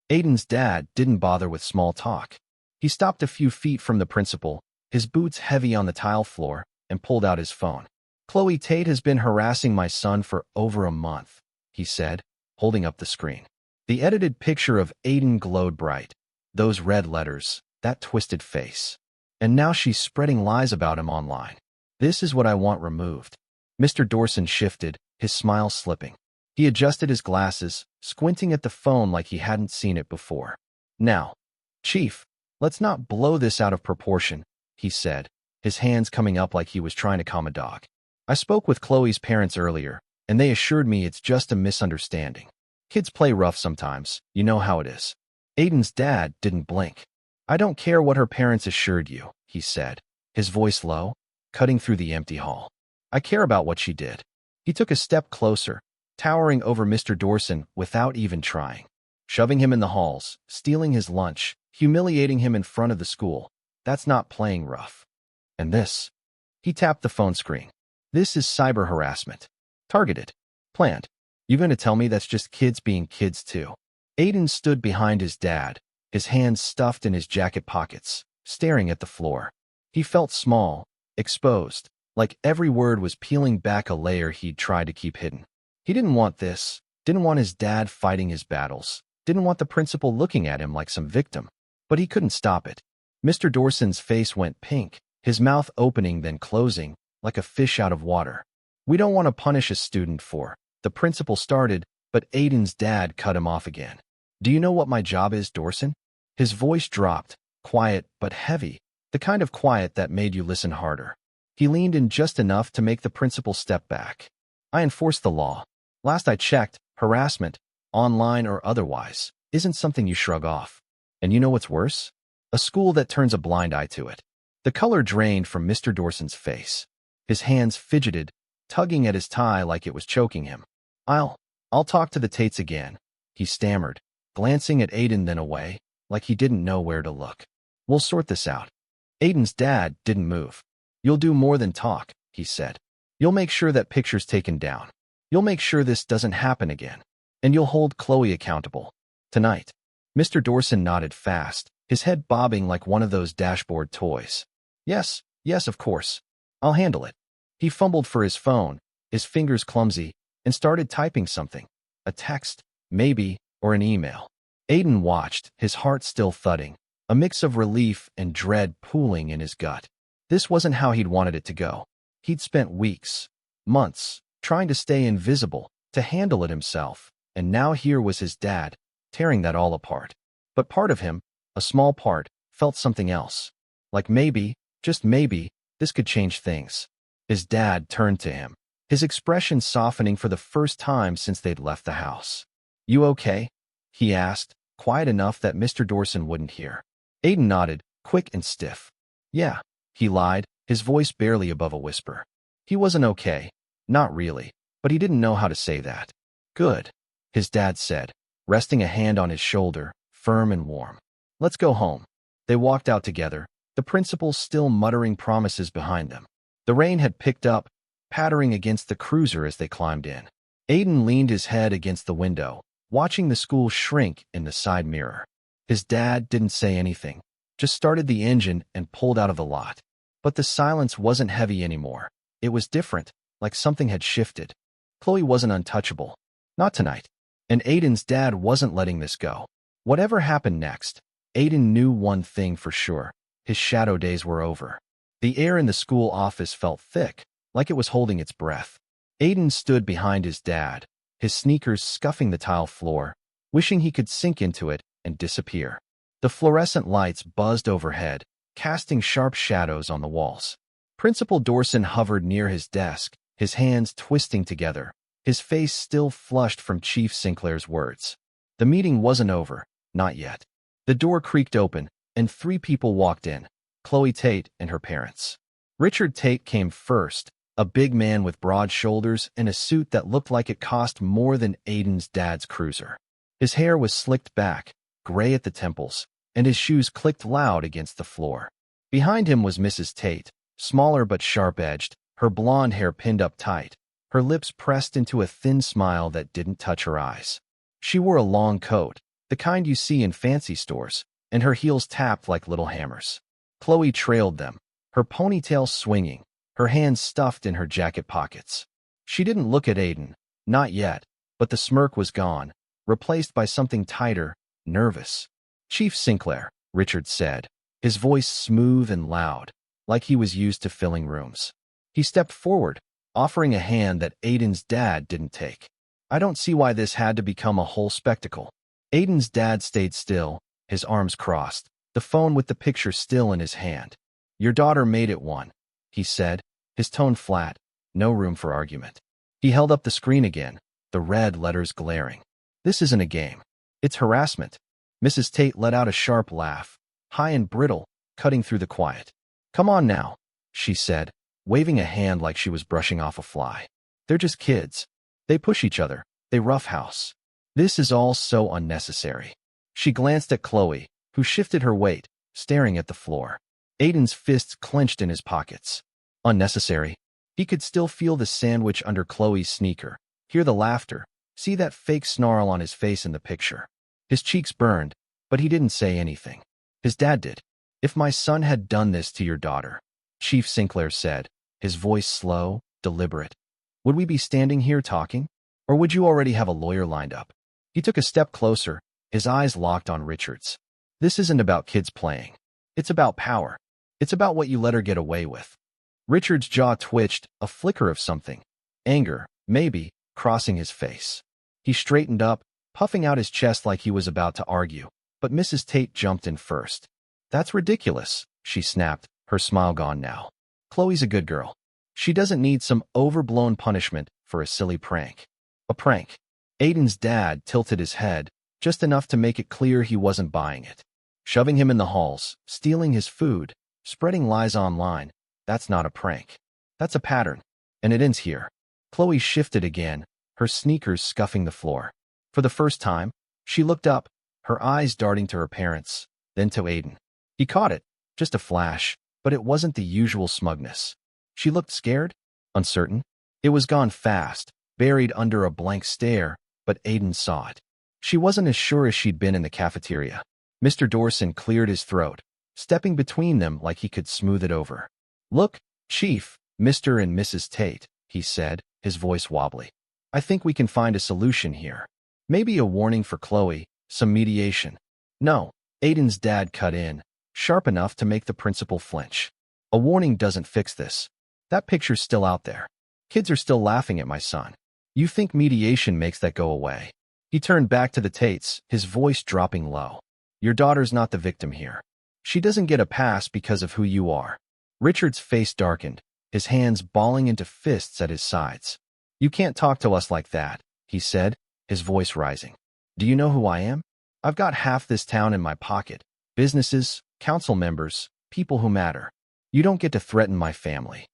Aiden's dad didn't bother with small talk. He stopped a few feet from the principal, his boots heavy on the tile floor, and pulled out his phone. Chloe Tate has been harassing my son for over a month, he said, holding up the screen. The edited picture of Aiden glowed bright. Those red letters, that twisted face. And now she's spreading lies about him online. This is what I want removed. Mr. Dawson shifted, his smile slipping. He adjusted his glasses, squinting at the phone like he hadn't seen it before. Now, Chief, let's not blow this out of proportion, he said, his hands coming up like he was trying to calm a dog. I spoke with Chloe's parents earlier, and they assured me it's just a misunderstanding. Kids play rough sometimes, you know how it is. Aiden's dad didn't blink. I don't care what her parents assured you, he said, his voice low, cutting through the empty hall. I care about what she did. He took a step closer, towering over Mr. Dawson without even trying. Shoving him in the halls, stealing his lunch, humiliating him in front of the school. That's not playing rough. And this? He tapped the phone screen. This is cyber harassment. Targeted. Planned. You going to tell me that's just kids being kids too? Aiden stood behind his dad, his hands stuffed in his jacket pockets, staring at the floor. He felt small, exposed, like every word was peeling back a layer he'd tried to keep hidden. He didn't want this, didn't want his dad fighting his battles, didn't want the principal looking at him like some victim. But he couldn't stop it. Mr. Dawson's face went pink, his mouth opening then closing, like a fish out of water. We don't want to punish a student for, the principal started, but Aiden's dad cut him off again. Do you know what my job is, Dawson? His voice dropped, quiet but heavy, the kind of quiet that made you listen harder. He leaned in just enough to make the principal step back. I enforce the law. Last I checked, harassment, online or otherwise, isn't something you shrug off. And you know what's worse? A school that turns a blind eye to it. The color drained from Mr. Dawson's face. His hands fidgeted, tugging at his tie like it was choking him. I'll talk to the Tates again, he stammered, glancing at Aiden then away, like he didn't know where to look. We'll sort this out. Aiden's dad didn't move. You'll do more than talk, he said. You'll make sure that picture's taken down. You'll make sure this doesn't happen again. And you'll hold Chloe accountable. Tonight. Mr. Dawson nodded fast, his head bobbing like one of those dashboard toys. Yes, Yes, of course. I'll handle it. He fumbled for his phone, his fingers clumsy, and started typing something. A text, maybe, or an email. Aiden watched, his heart still thudding, a mix of relief and dread pooling in his gut. This wasn't how he'd wanted it to go. He'd spent weeks, months, trying to stay invisible, to handle it himself, and now here was his dad, tearing that all apart. But part of him, a small part, felt something else. Like maybe, just maybe, this could change things. His dad turned to him, his expression softening for the first time since they'd left the house. "You okay?" he asked, quiet enough that Mr. Dorson wouldn't hear. Aiden nodded, quick and stiff. "Yeah," he lied, his voice barely above a whisper. He wasn't okay. Not really, but he didn't know how to say that. "Good," his dad said, resting a hand on his shoulder, firm and warm. "Let's go home." They walked out together, the principal still muttering promises behind them. The rain had picked up, pattering against the cruiser as they climbed in. Aiden leaned his head against the window, watching the school shrink in the side mirror. His dad didn't say anything, just started the engine and pulled out of the lot. But the silence wasn't heavy anymore. It was different, like something had shifted. Chloe wasn't untouchable. Not tonight. And Aiden's dad wasn't letting this go. Whatever happened next, Aiden knew one thing for sure. His shadow days were over. The air in the school office felt thick, like it was holding its breath. Aiden stood behind his dad, his sneakers scuffing the tile floor, wishing he could sink into it and disappear. The fluorescent lights buzzed overhead, casting sharp shadows on the walls. Principal Dorson hovered near his desk, his hands twisting together, his face still flushed from Chief Sinclair's words. The meeting wasn't over, not yet. The door creaked open, and 3 people walked in, Chloe Tate and her parents. Richard Tate came first, a big man with broad shoulders and a suit that looked like it cost more than Aiden's dad's cruiser. His hair was slicked back, gray at the temples, and his shoes clicked loud against the floor. Behind him was Mrs. Tate, smaller but sharp-edged, her blonde hair pinned up tight, her lips pressed into a thin smile that didn't touch her eyes. She wore a long coat, the kind you see in fancy stores, and her heels tapped like little hammers. Chloe trailed them, her ponytail swinging, her hands stuffed in her jacket pockets. She didn't look at Aiden, not yet, but the smirk was gone, replaced by something tighter, nervous. "Chief Sinclair," Richard said, his voice smooth and loud, like he was used to filling rooms. He stepped forward, offering a hand that Aiden's dad didn't take. "I don't see why this had to become a whole spectacle." Aiden's dad stayed still, his arms crossed, the phone with the picture still in his hand. "Your daughter made it one," he said, his tone flat, no room for argument. He held up the screen again, the red letters glaring. "This isn't a game. It's harassment." Mrs. Tate let out a sharp laugh, high and brittle, cutting through the quiet. "Come on now," she said, waving a hand like she was brushing off a fly. "They're just kids. They push each other. They roughhouse. This is all so unnecessary." She glanced at Chloe, who shifted her weight, staring at the floor. Aiden's fists clenched in his pockets. Unnecessary. He could still feel the sandwich under Chloe's sneaker, hear the laughter, see that fake snarl on his face in the picture. His cheeks burned, but he didn't say anything. His dad did. "If my son had done this to your daughter," Chief Sinclair said, his voice slow, deliberate, "would we be standing here talking? Or would you already have a lawyer lined up?" He took a step closer, his eyes locked on Richard's. "This isn't about kids playing. It's about power. It's about what you let her get away with." Richard's jaw twitched, a flicker of something. Anger, maybe, crossing his face. He straightened up, puffing out his chest like he was about to argue, but Mrs. Tate jumped in first. "That's ridiculous," she snapped, her smile gone now. "Chloe's a good girl. She doesn't need some overblown punishment for a silly prank." A prank. Aiden's dad tilted his head, just enough to make it clear he wasn't buying it. Shoving him in the halls, stealing his food, spreading lies online, that's not a prank. That's a pattern. And it ends here. Chloe shifted again, her sneakers scuffing the floor. For the first time, she looked up, her eyes darting to her parents, then to Aiden. He caught it, just a flash, but it wasn't the usual smugness. She looked scared, uncertain. It was gone fast, buried under a blank stare, but Aiden saw it. She wasn't as sure as she'd been in the cafeteria. Mr. Dorson cleared his throat, stepping between them like he could smooth it over. Look, Chief, Mr. and Mrs. Tate, he said, his voice wobbly. I think we can find a solution here. Maybe a warning for Chloe, some mediation. No, Aiden's dad cut in, sharp enough to make the principal flinch. A warning doesn't fix this. That picture's still out there. Kids are still laughing at my son. You think mediation makes that go away? He turned back to the Tates, his voice dropping low. Your daughter's not the victim here. She doesn't get a pass because of who you are. Richard's face darkened, his hands balling into fists at his sides. You can't talk to us like that, he said, his voice rising. Do you know who I am? I've got half this town in my pocket. Businesses, council members, people who matter. You don't get to threaten my family.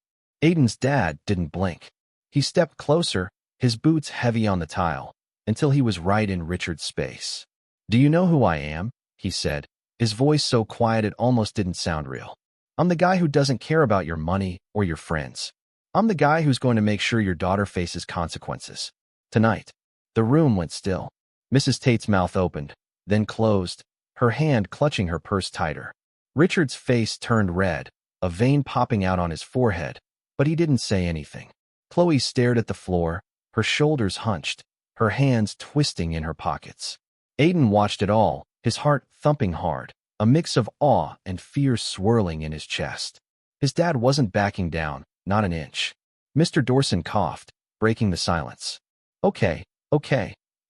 Aiden's dad didn't blink. He stepped closer, his boots heavy on the tile, until he was right in Richard's space. Do you know who I am? He said, his voice so quiet it almost didn't sound real. I'm the guy who doesn't care about your money or your friends. I'm the guy who's going to make sure your daughter faces consequences. Tonight. The room went still. Mrs. Tate's mouth opened, then closed, her hand clutching her purse tighter. Richard's face turned red, a vein popping out on his forehead, but he didn't say anything. Chloe stared at the floor, her shoulders hunched, her hands twisting in her pockets. Aiden watched it all, his heart thumping hard, a mix of awe and fear swirling in his chest. His dad wasn't backing down, not an inch. Mr. Dorson coughed, breaking the silence. Okay,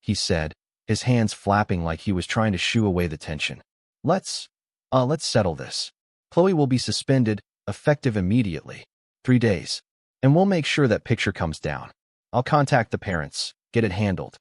he said, his hands flapping like he was trying to shoo away the tension. Let's settle this. Chloe will be suspended, effective immediately. 3 days. And we'll make sure that picture comes down. I'll contact the parents, get it handled.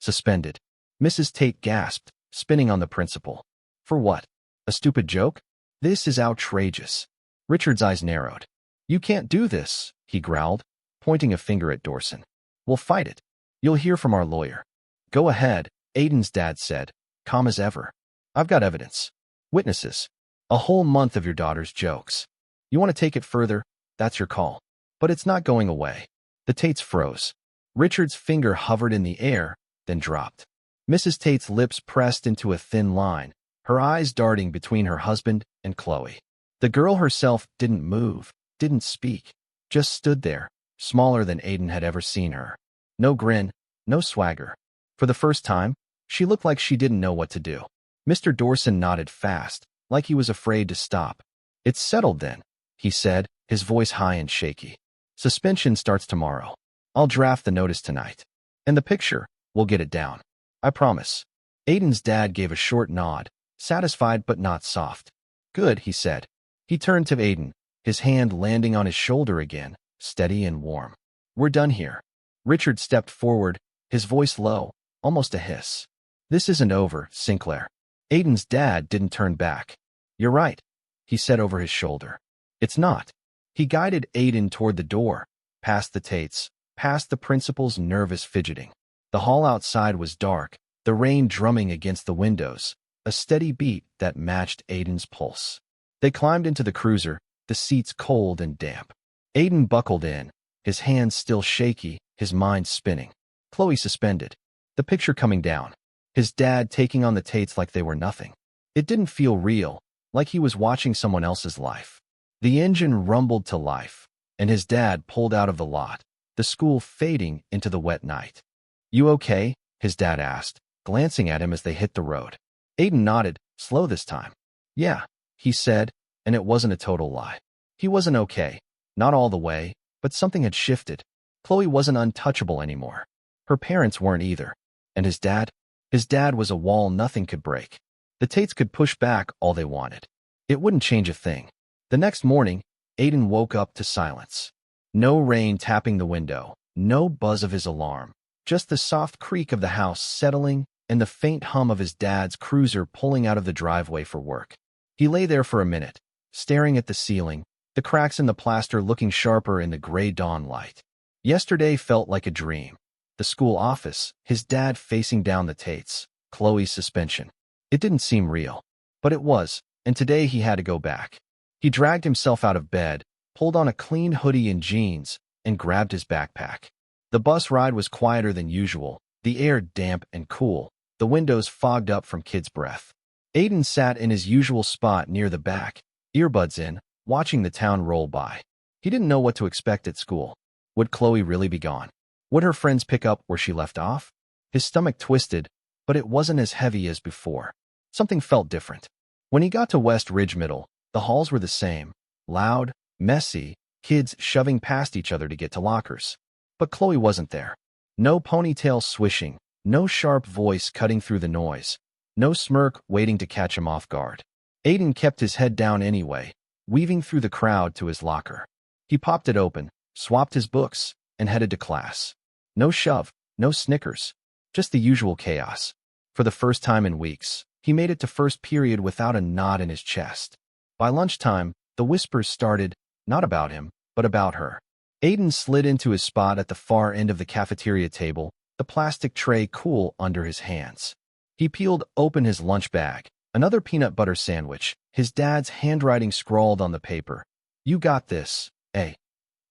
Suspended. Mrs. Tate gasped, spinning on the principal. For what? A stupid joke? This is outrageous. Richard's eyes narrowed. You can't do this, he growled, pointing a finger at Dorson. We'll fight it. You'll hear from our lawyer. Go ahead, Aiden's dad said, calm as ever. I've got evidence. Witnesses. A whole month of your daughter's jokes. You want to take it further? That's your call. But it's not going away. The Tates froze. Richard's finger hovered in the air, then dropped. Mrs. Tate's lips pressed into a thin line, her eyes darting between her husband and Chloe. The girl herself didn't move, didn't speak, just stood there, smaller than Aiden had ever seen her. No grin, no swagger. For the first time, she looked like she didn't know what to do. Mr. Dorson nodded fast, like he was afraid to stop. It's settled then, he said, his voice high and shaky. Suspension starts tomorrow. I'll draft the notice tonight. And the picture, we'll get it down. I promise. Aiden's dad gave a short nod, satisfied but not soft. Good, he said. He turned to Aiden, his hand landing on his shoulder again, steady and warm. We're done here. Richard stepped forward, his voice low, almost a hiss. This isn't over, Sinclair. Aiden's dad didn't turn back. You're right, he said over his shoulder. It's not. He guided Aiden toward the door, past the Tates, past the principal's nervous fidgeting. The hall outside was dark, the rain drumming against the windows, a steady beat that matched Aiden's pulse. They climbed into the cruiser, the seats cold and damp. Aiden buckled in, his hands still shaky, his mind spinning. Chloe suspended, the picture coming down. His dad taking on the Tates like they were nothing. It didn't feel real, like he was watching someone else's life. The engine rumbled to life, and his dad pulled out of the lot, the school fading into the wet night. You okay? His dad asked, glancing at him as they hit the road. Aiden nodded, slow this time. Yeah, he said, and it wasn't a total lie. He wasn't okay, not all the way, but something had shifted. Chloe wasn't untouchable anymore. Her parents weren't either. And his dad? His dad was a wall nothing could break. The Tates could push back all they wanted. It wouldn't change a thing. The next morning, Aiden woke up to silence. No rain tapping the window, no buzz of his alarm, just the soft creak of the house settling and the faint hum of his dad's cruiser pulling out of the driveway for work. He lay there for a minute, staring at the ceiling, the cracks in the plaster looking sharper in the gray dawn light. Yesterday felt like a dream. The school office, his dad facing down the Tates, Chloe's suspension. It didn't seem real, but it was, and today he had to go back. He dragged himself out of bed, pulled on a clean hoodie and jeans, and grabbed his backpack. The bus ride was quieter than usual, the air damp and cool, the windows fogged up from kids' breath. Aiden sat in his usual spot near the back, earbuds in, watching the town roll by. He didn't know what to expect at school. Would Chloe really be gone? Would her friends pick up where she left off? His stomach twisted, but it wasn't as heavy as before. Something felt different. When he got to West Ridge Middle, the halls were the same. Loud, messy, kids shoving past each other to get to lockers. But Chloe wasn't there. No ponytail swishing, no sharp voice cutting through the noise, no smirk waiting to catch him off guard. Aiden kept his head down anyway, weaving through the crowd to his locker. He popped it open, swapped his books, and headed to class. No shove, no snickers, just the usual chaos. For the first time in weeks, he made it to first period without a knot in his chest. By lunchtime, the whispers started, not about him, but about her. Aiden slid into his spot at the far end of the cafeteria table, the plastic tray cool under his hands. He peeled open his lunch bag, another peanut butter sandwich, his dad's handwriting scrawled on the paper. "You got this, eh?"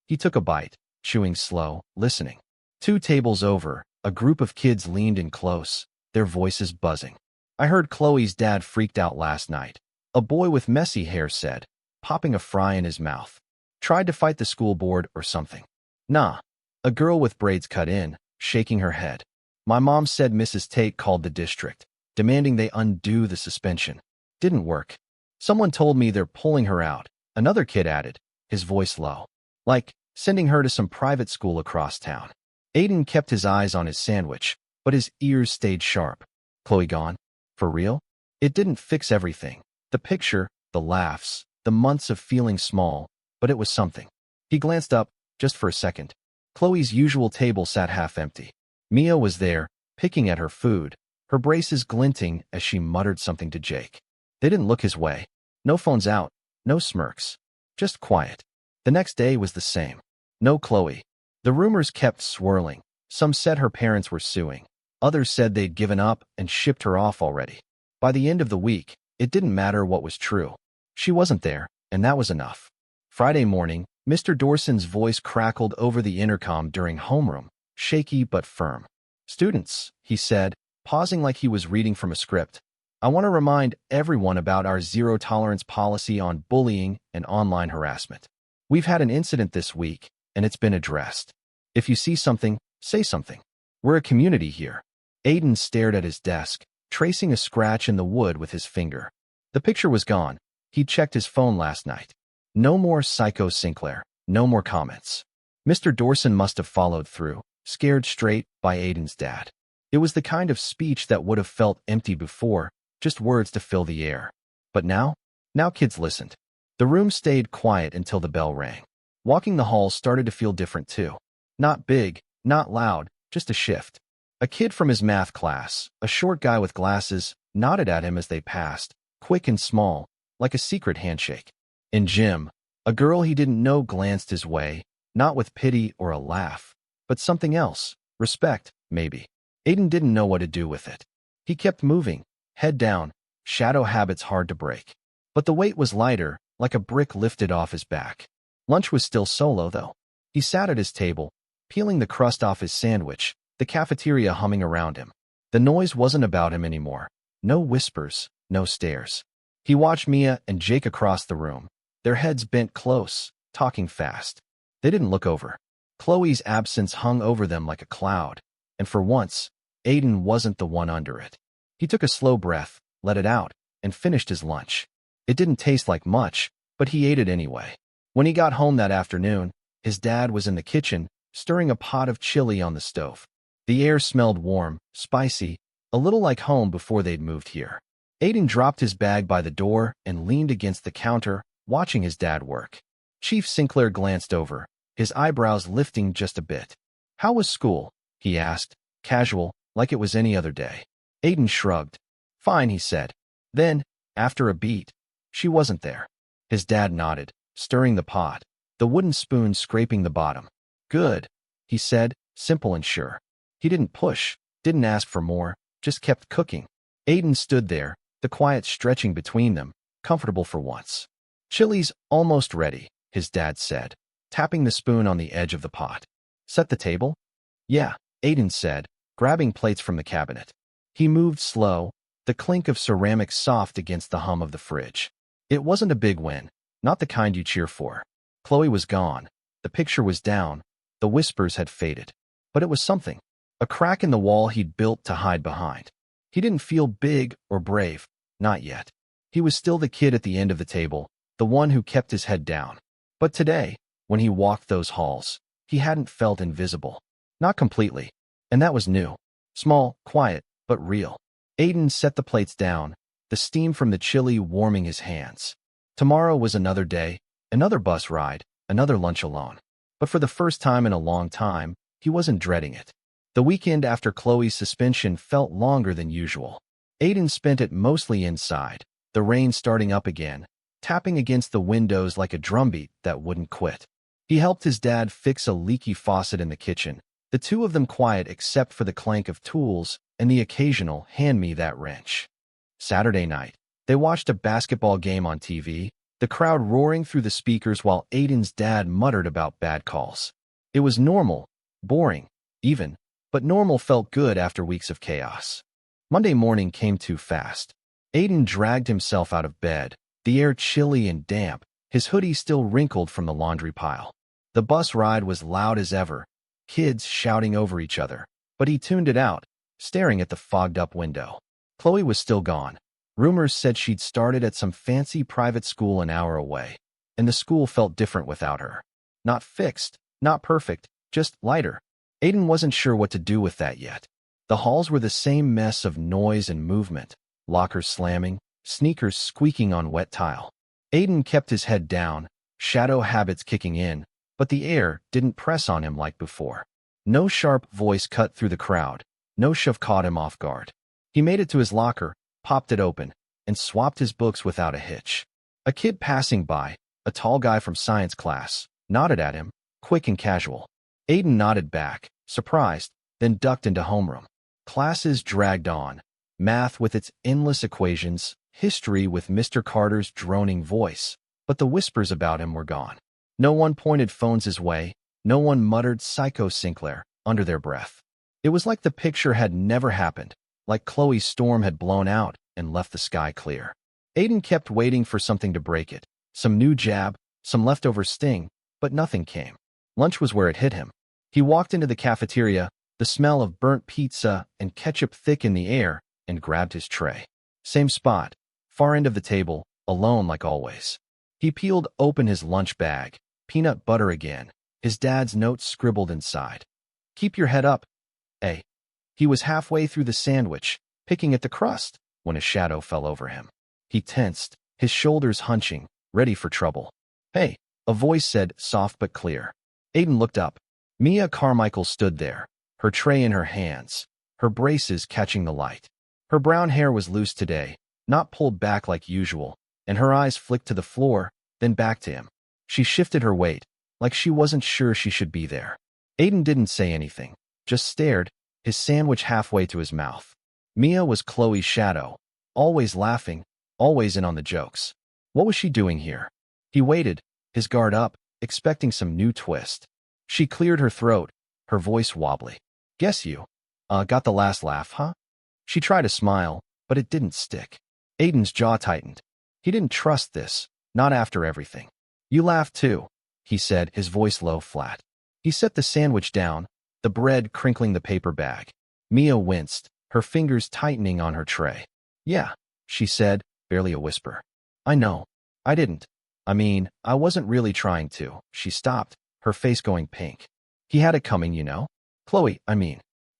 He took a bite, chewing slow, listening. 2 tables over, a group of kids leaned in close, their voices buzzing. "I heard Chloe's dad freaked out last night," a boy with messy hair said, popping a fry in his mouth. "Tried to fight the school board or something." "Nah," a girl with braids cut in, shaking her head. "My mom said Mrs. Tate called the district, demanding they undo the suspension. Didn't work. Someone told me they're pulling her out," another kid added, his voice low. "Like, sending her to some private school across town." Aiden kept his eyes on his sandwich, but his ears stayed sharp. Chloe gone? For real? It didn't fix everything. The picture, the laughs, the months of feeling small, but it was something. He glanced up, just for a second. Chloe's usual table sat half empty. Mia was there, picking at her food, her braces glinting as she muttered something to Jake. They didn't look his way. No phones out, no smirks. Just quiet. The next day was the same. No Chloe. The rumors kept swirling. Some said her parents were suing. Others said they'd given up and shipped her off already. By the end of the week, it didn't matter what was true. She wasn't there, and that was enough. Friday morning, Mr. Dorson's voice crackled over the intercom during homeroom, shaky but firm. "Students," he said, pausing like he was reading from a script, "I want to remind everyone about our zero-tolerance policy on bullying and online harassment. We've had an incident this week, and it's been addressed. If you see something, say something. We're a community here." Aiden stared at his desk, tracing a scratch in the wood with his finger. The picture was gone. He'd checked his phone last night. No more Psycho Sinclair, no more comments. Mr. Dorson must have followed through, scared straight by Aiden's dad. It was the kind of speech that would have felt empty before, just words to fill the air. But now kids listened. The room stayed quiet until the bell rang. Walking the halls started to feel different too. Not big, not loud, just a shift. A kid from his math class, a short guy with glasses, nodded at him as they passed, quick and small, like a secret handshake. In gym, a girl he didn't know glanced his way, not with pity or a laugh, but something else, respect, maybe. Aiden didn't know what to do with it. He kept moving, head down, shadow habits hard to break. But the weight was lighter, like a brick lifted off his back. Lunch was still solo, though. He sat at his table, peeling the crust off his sandwich, the cafeteria humming around him. The noise wasn't about him anymore. No whispers, no stares. He watched Mia and Jake across the room, their heads bent close, talking fast. They didn't look over. Chloe's absence hung over them like a cloud, and for once, Aiden wasn't the one under it. He took a slow breath, let it out, and finished his lunch. It didn't taste like much, but he ate it anyway. When he got home that afternoon, his dad was in the kitchen, stirring a pot of chili on the stove. The air smelled warm, spicy, a little like home before they'd moved here. Aiden dropped his bag by the door and leaned against the counter, watching his dad work. Chief Sinclair glanced over, his eyebrows lifting just a bit. "How was school?" he asked, casual, like it was any other day. Aiden shrugged. "Fine," he said. Then, after a beat, "She wasn't there." His dad nodded, stirring the pot, the wooden spoon scraping the bottom. "Good," he said, simple and sure. He didn't push, didn't ask for more, just kept cooking. Aiden stood there, the quiet stretching between them, comfortable for once. "Chili's almost ready," his dad said, tapping the spoon on the edge of the pot. "Set the table?" "Yeah," Aiden said, grabbing plates from the cabinet. He moved slow, the clink of ceramic soft against the hum of the fridge. It wasn't a big win, Not the kind you cheer for. Chloe was gone. The picture was down. The whispers had faded. But it was something. A crack in the wall he'd built to hide behind. He didn't feel big or brave. Not yet. He was still the kid at the end of the table, the one who kept his head down. But today, when he walked those halls, he hadn't felt invisible. Not completely. And that was new. Small, quiet, but real. Aiden set the plates down, the steam from the chili warming his hands. Tomorrow was another day, another bus ride, another lunch alone. But for the first time in a long time, he wasn't dreading it. The weekend after Chloe's suspension felt longer than usual. Aiden spent it mostly inside, the rain starting up again, tapping against the windows like a drumbeat that wouldn't quit. He helped his dad fix a leaky faucet in the kitchen, the two of them quiet except for the clank of tools and the occasional "hand me that wrench." Saturday night, they watched a basketball game on TV, the crowd roaring through the speakers while Aiden's dad muttered about bad calls. It was normal, boring, even, but normal felt good after weeks of chaos. Monday morning came too fast. Aiden dragged himself out of bed, the air chilly and damp, his hoodie still wrinkled from the laundry pile. The bus ride was loud as ever, kids shouting over each other, but he tuned it out, staring at the fogged-up window. Chloe was still gone. Rumors said she'd started at some fancy private school an hour away, and the school felt different without her. Not fixed, not perfect, just lighter. Aiden wasn't sure what to do with that yet. The halls were the same mess of noise and movement, lockers slamming, sneakers squeaking on wet tile. Aiden kept his head down, shadow habits kicking in, but the air didn't press on him like before. No sharp voice cut through the crowd, no shove caught him off guard. He made it to his locker, popped it open, and swapped his books without a hitch. A kid passing by, a tall guy from science class, nodded at him, quick and casual. Aiden nodded back, surprised, then ducked into homeroom. Classes dragged on, math with its endless equations, history with Mr. Carter's droning voice, but the whispers about him were gone. No one pointed phones his way, no one muttered "Psycho Sinclair" under their breath. It was like the picture had never happened, like Chloe's storm had blown out and left the sky clear. Aiden kept waiting for something to break it, some new jab, some leftover sting, but nothing came. Lunch was where it hit him. He walked into the cafeteria, the smell of burnt pizza and ketchup thick in the air, and grabbed his tray. Same spot, far end of the table, alone like always. He peeled open his lunch bag, peanut butter again, his dad's notes scribbled inside. "Keep your head up, eh?" He was halfway through the sandwich, picking at the crust, when a shadow fell over him. He tensed, his shoulders hunching, ready for trouble. "Hey," a voice said, soft but clear. Aiden looked up. Mia Carmichael stood there, her tray in her hands, her braces catching the light. Her brown hair was loose today, not pulled back like usual, and her eyes flicked to the floor, then back to him. She shifted her weight, like she wasn't sure she should be there. Aiden didn't say anything, just stared, his sandwich halfway to his mouth. Mia was Chloe's shadow, always laughing, always in on the jokes. What was she doing here? He waited, his guard up, expecting some new twist. She cleared her throat, her voice wobbly. "Guess you got the last laugh, huh?" She tried a smile, but it didn't stick. Aiden's jaw tightened. He didn't trust this, not after everything. "You laughed too," he said, his voice low, flat. He set the sandwich down, the bread crinkling the paper bag. Mia winced, her fingers tightening on her tray. "Yeah," she said, barely a whisper. "I know. I didn't. I wasn't really trying to." She stopped, her face going pink. "He had it coming, you know. Chloe,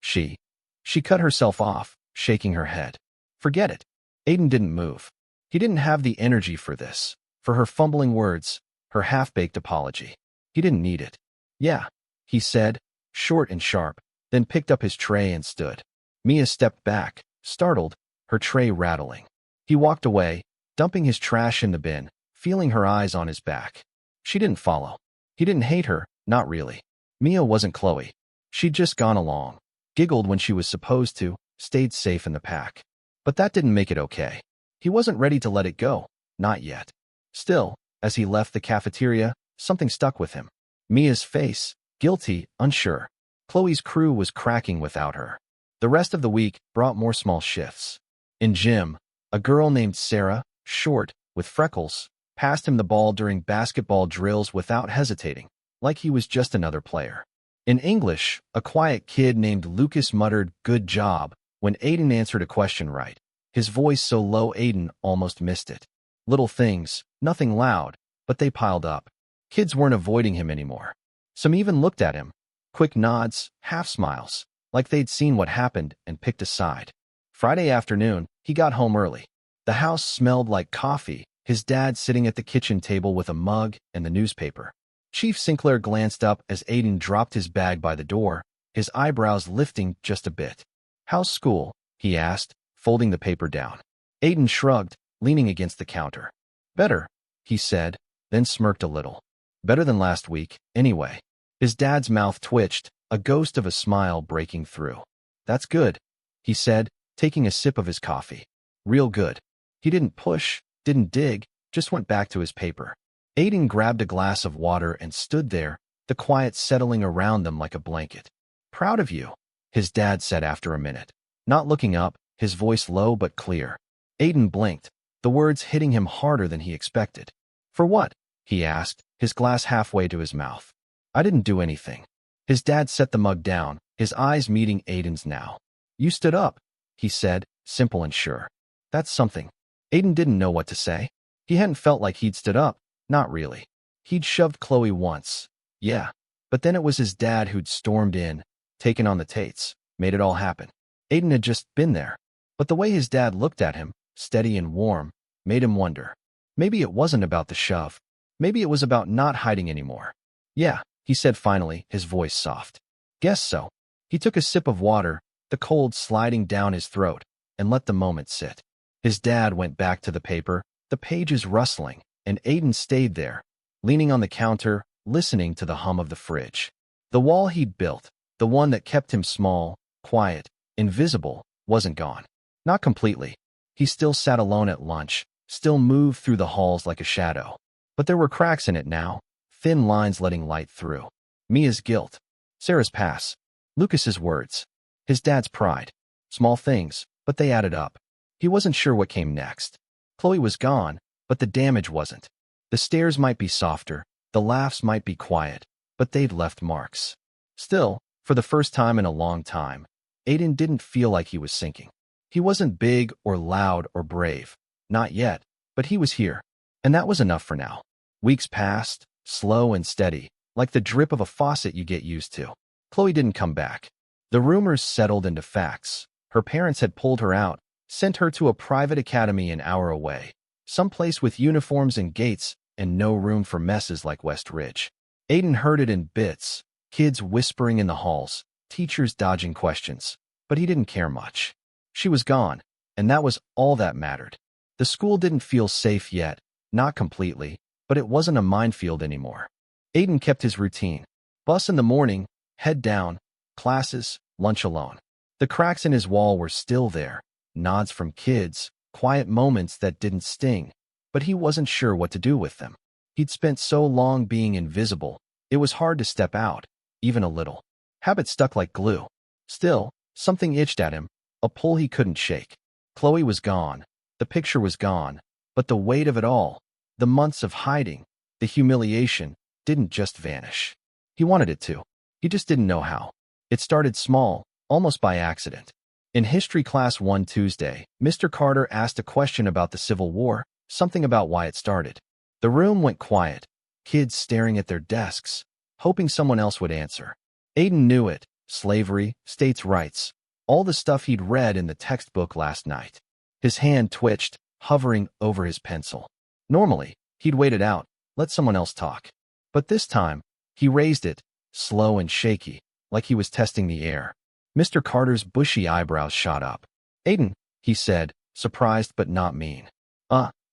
She cut herself off, shaking her head. "Forget it." Aiden didn't move. He didn't have the energy for this, for her fumbling words, her half-baked apology. He didn't need it. "Yeah," he said, short and sharp, then picked up his tray and stood. Mia stepped back, startled, her tray rattling. He walked away, dumping his trash in the bin, feeling her eyes on his back. She didn't follow. He didn't hate her, not really. Mia wasn't Chloe. She'd just gone along, giggled when she was supposed to, stayed safe in the pack. But that didn't make it okay. He wasn't ready to let it go, not yet. Still, as he left the cafeteria, something stuck with him. Mia's face, guilty, unsure. Chloe's crew was cracking without her. The rest of the week brought more small shifts. In gym, a girl named Sarah, short, with freckles, passed him the ball during basketball drills without hesitating, like he was just another player. In English, a quiet kid named Lucas muttered, "Good job," when Aiden answered a question right. His voice so low Aiden almost missed it. Little things, nothing loud, but they piled up. Kids weren't avoiding him anymore. Some even looked at him. Quick nods, half smiles, like they'd seen what happened and picked a side. Friday afternoon, he got home early. The house smelled like coffee, his dad sitting at the kitchen table with a mug and the newspaper. Chief Sinclair glanced up as Aiden dropped his bag by the door, his eyebrows lifting just a bit. "How's school?" he asked, folding the paper down. Aiden shrugged, leaning against the counter. "Better," he said, then smirked a little. "Better than last week, anyway." His dad's mouth twitched, a ghost of a smile breaking through. "That's good," he said, taking a sip of his coffee. "Real good." He didn't push, didn't dig, just went back to his paper. Aiden grabbed a glass of water and stood there, the quiet settling around them like a blanket. "Proud of you," his dad said after a minute. Not looking up, his voice low but clear. Aiden blinked, the words hitting him harder than he expected. "For what?" he asked, his glass halfway to his mouth. "I didn't do anything." His dad set the mug down, his eyes meeting Aiden's now. "You stood up," he said, simple and sure. "That's something." Aiden didn't know what to say. He hadn't felt like he'd stood up, not really. He'd shoved Chloe once, yeah, but then it was his dad who'd stormed in, taken on the Tates, made it all happen. Aiden had just been there, but the way his dad looked at him, steady and warm, made him wonder. Maybe it wasn't about the shove. Maybe it was about not hiding anymore. "Yeah," he said finally, his voice soft. "Guess so." He took a sip of water, the cold sliding down his throat, and let the moment sit. His dad went back to the paper, the pages rustling, and Aiden stayed there, leaning on the counter, listening to the hum of the fridge. The wall he'd built, the one that kept him small, quiet, invisible, wasn't gone. Not completely. He still sat alone at lunch, still moved through the halls like a shadow. But there were cracks in it now, thin lines letting light through. Mia's guilt. Sarah's pass. Lucas's words. His dad's pride. Small things, but they added up. He wasn't sure what came next. Chloe was gone, but the damage wasn't. The stares might be softer, the laughs might be quiet, but they'd left marks. Still, for the first time in a long time, Aiden didn't feel like he was sinking. He wasn't big or loud or brave. Not yet, but he was here. And that was enough for now. Weeks passed, slow and steady, like the drip of a faucet you get used to. Chloe didn't come back. The rumors settled into facts. Her parents had pulled her out, sent her to a private academy an hour away, someplace with uniforms and gates and no room for messes like West Ridge. Aiden heard it in bits, kids whispering in the halls, teachers dodging questions, but he didn't care much. She was gone, and that was all that mattered. The school didn't feel safe yet, not completely, but it wasn't a minefield anymore. Aiden kept his routine. Bus in the morning, head down, classes, lunch alone. The cracks in his wall were still there, nods from kids, quiet moments that didn't sting, but he wasn't sure what to do with them. He'd spent so long being invisible, it was hard to step out, even a little. Habit stuck like glue. Still, something itched at him, a pull he couldn't shake. Chloe was gone, the picture was gone, but the weight of it all, the months of hiding, the humiliation, didn't just vanish. He wanted it to. He just didn't know how. It started small, almost by accident. In history class one Tuesday, Mr. Carter asked a question about the Civil War, something about why it started. The room went quiet, kids staring at their desks, hoping someone else would answer. Aiden knew it, slavery, states' rights, all the stuff he'd read in the textbook last night. His hand twitched, hovering over his pencil. Normally, he'd wait it out, let someone else talk. But this time, he raised it, slow and shaky, like he was testing the air. Mr. Carter's bushy eyebrows shot up. "Aiden," he said, surprised but not mean.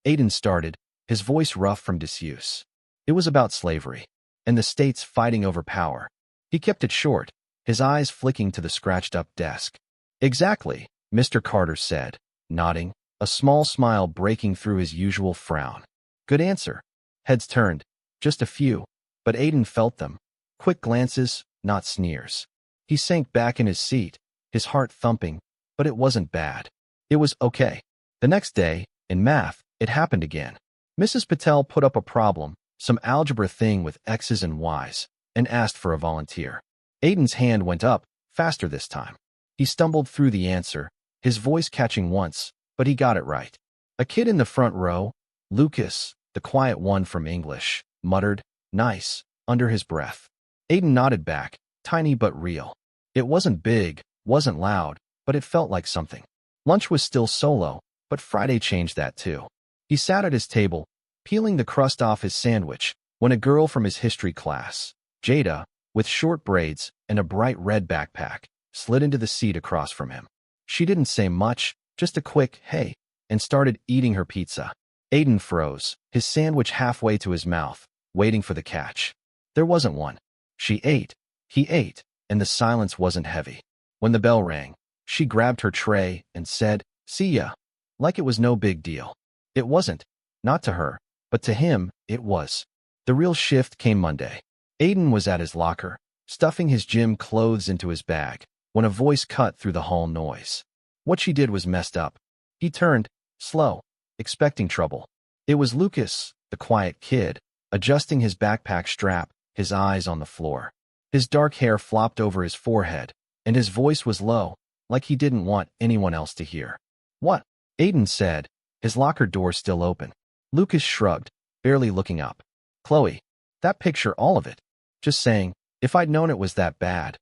Aiden started, his voice rough from disuse. It was about slavery, and the states fighting over power. He kept it short, his eyes flicking to the scratched-up desk. "Exactly," Mr. Carter said, nodding, a small smile breaking through his usual frown. "Good answer." Heads turned, just a few, but Aiden felt them. Quick glances, not sneers. He sank back in his seat, his heart thumping, but it wasn't bad. It was okay. The next day, in math, it happened again. Mrs. Patel put up a problem, some algebra thing with X's and Y's, and asked for a volunteer. Aiden's hand went up, faster this time. He stumbled through the answer, his voice catching once, but he got it right. A kid in the front row, Lucas, the quiet one from English, muttered, "Nice," under his breath. Aiden nodded back, tiny but real. It wasn't big, wasn't loud, but it felt like something. Lunch was still solo, but Friday changed that too. He sat at his table, peeling the crust off his sandwich, when a girl from his history class, Jada, with short braids and a bright red backpack, slid into the seat across from him. She didn't say much, just a quick, "Hey," and started eating her pizza. Aiden froze, his sandwich halfway to his mouth, waiting for the catch. There wasn't one. She ate, he ate, and the silence wasn't heavy. When the bell rang, she grabbed her tray and said, "See ya," like it was no big deal. It wasn't. Not to her, but to him, it was. The real shift came Monday. Aiden was at his locker, stuffing his gym clothes into his bag, when a voice cut through the hall noise. What she did was messed up. He turned, slow, expecting trouble. It was Lucas, the quiet kid, adjusting his backpack strap, his eyes on the floor. His dark hair flopped over his forehead, and his voice was low, like he didn't want anyone else to hear. "What?" Aiden said, his locker door still open. Lucas shrugged, barely looking up. "Chloe, that picture, all of it. Just saying, if I'd known it was that bad,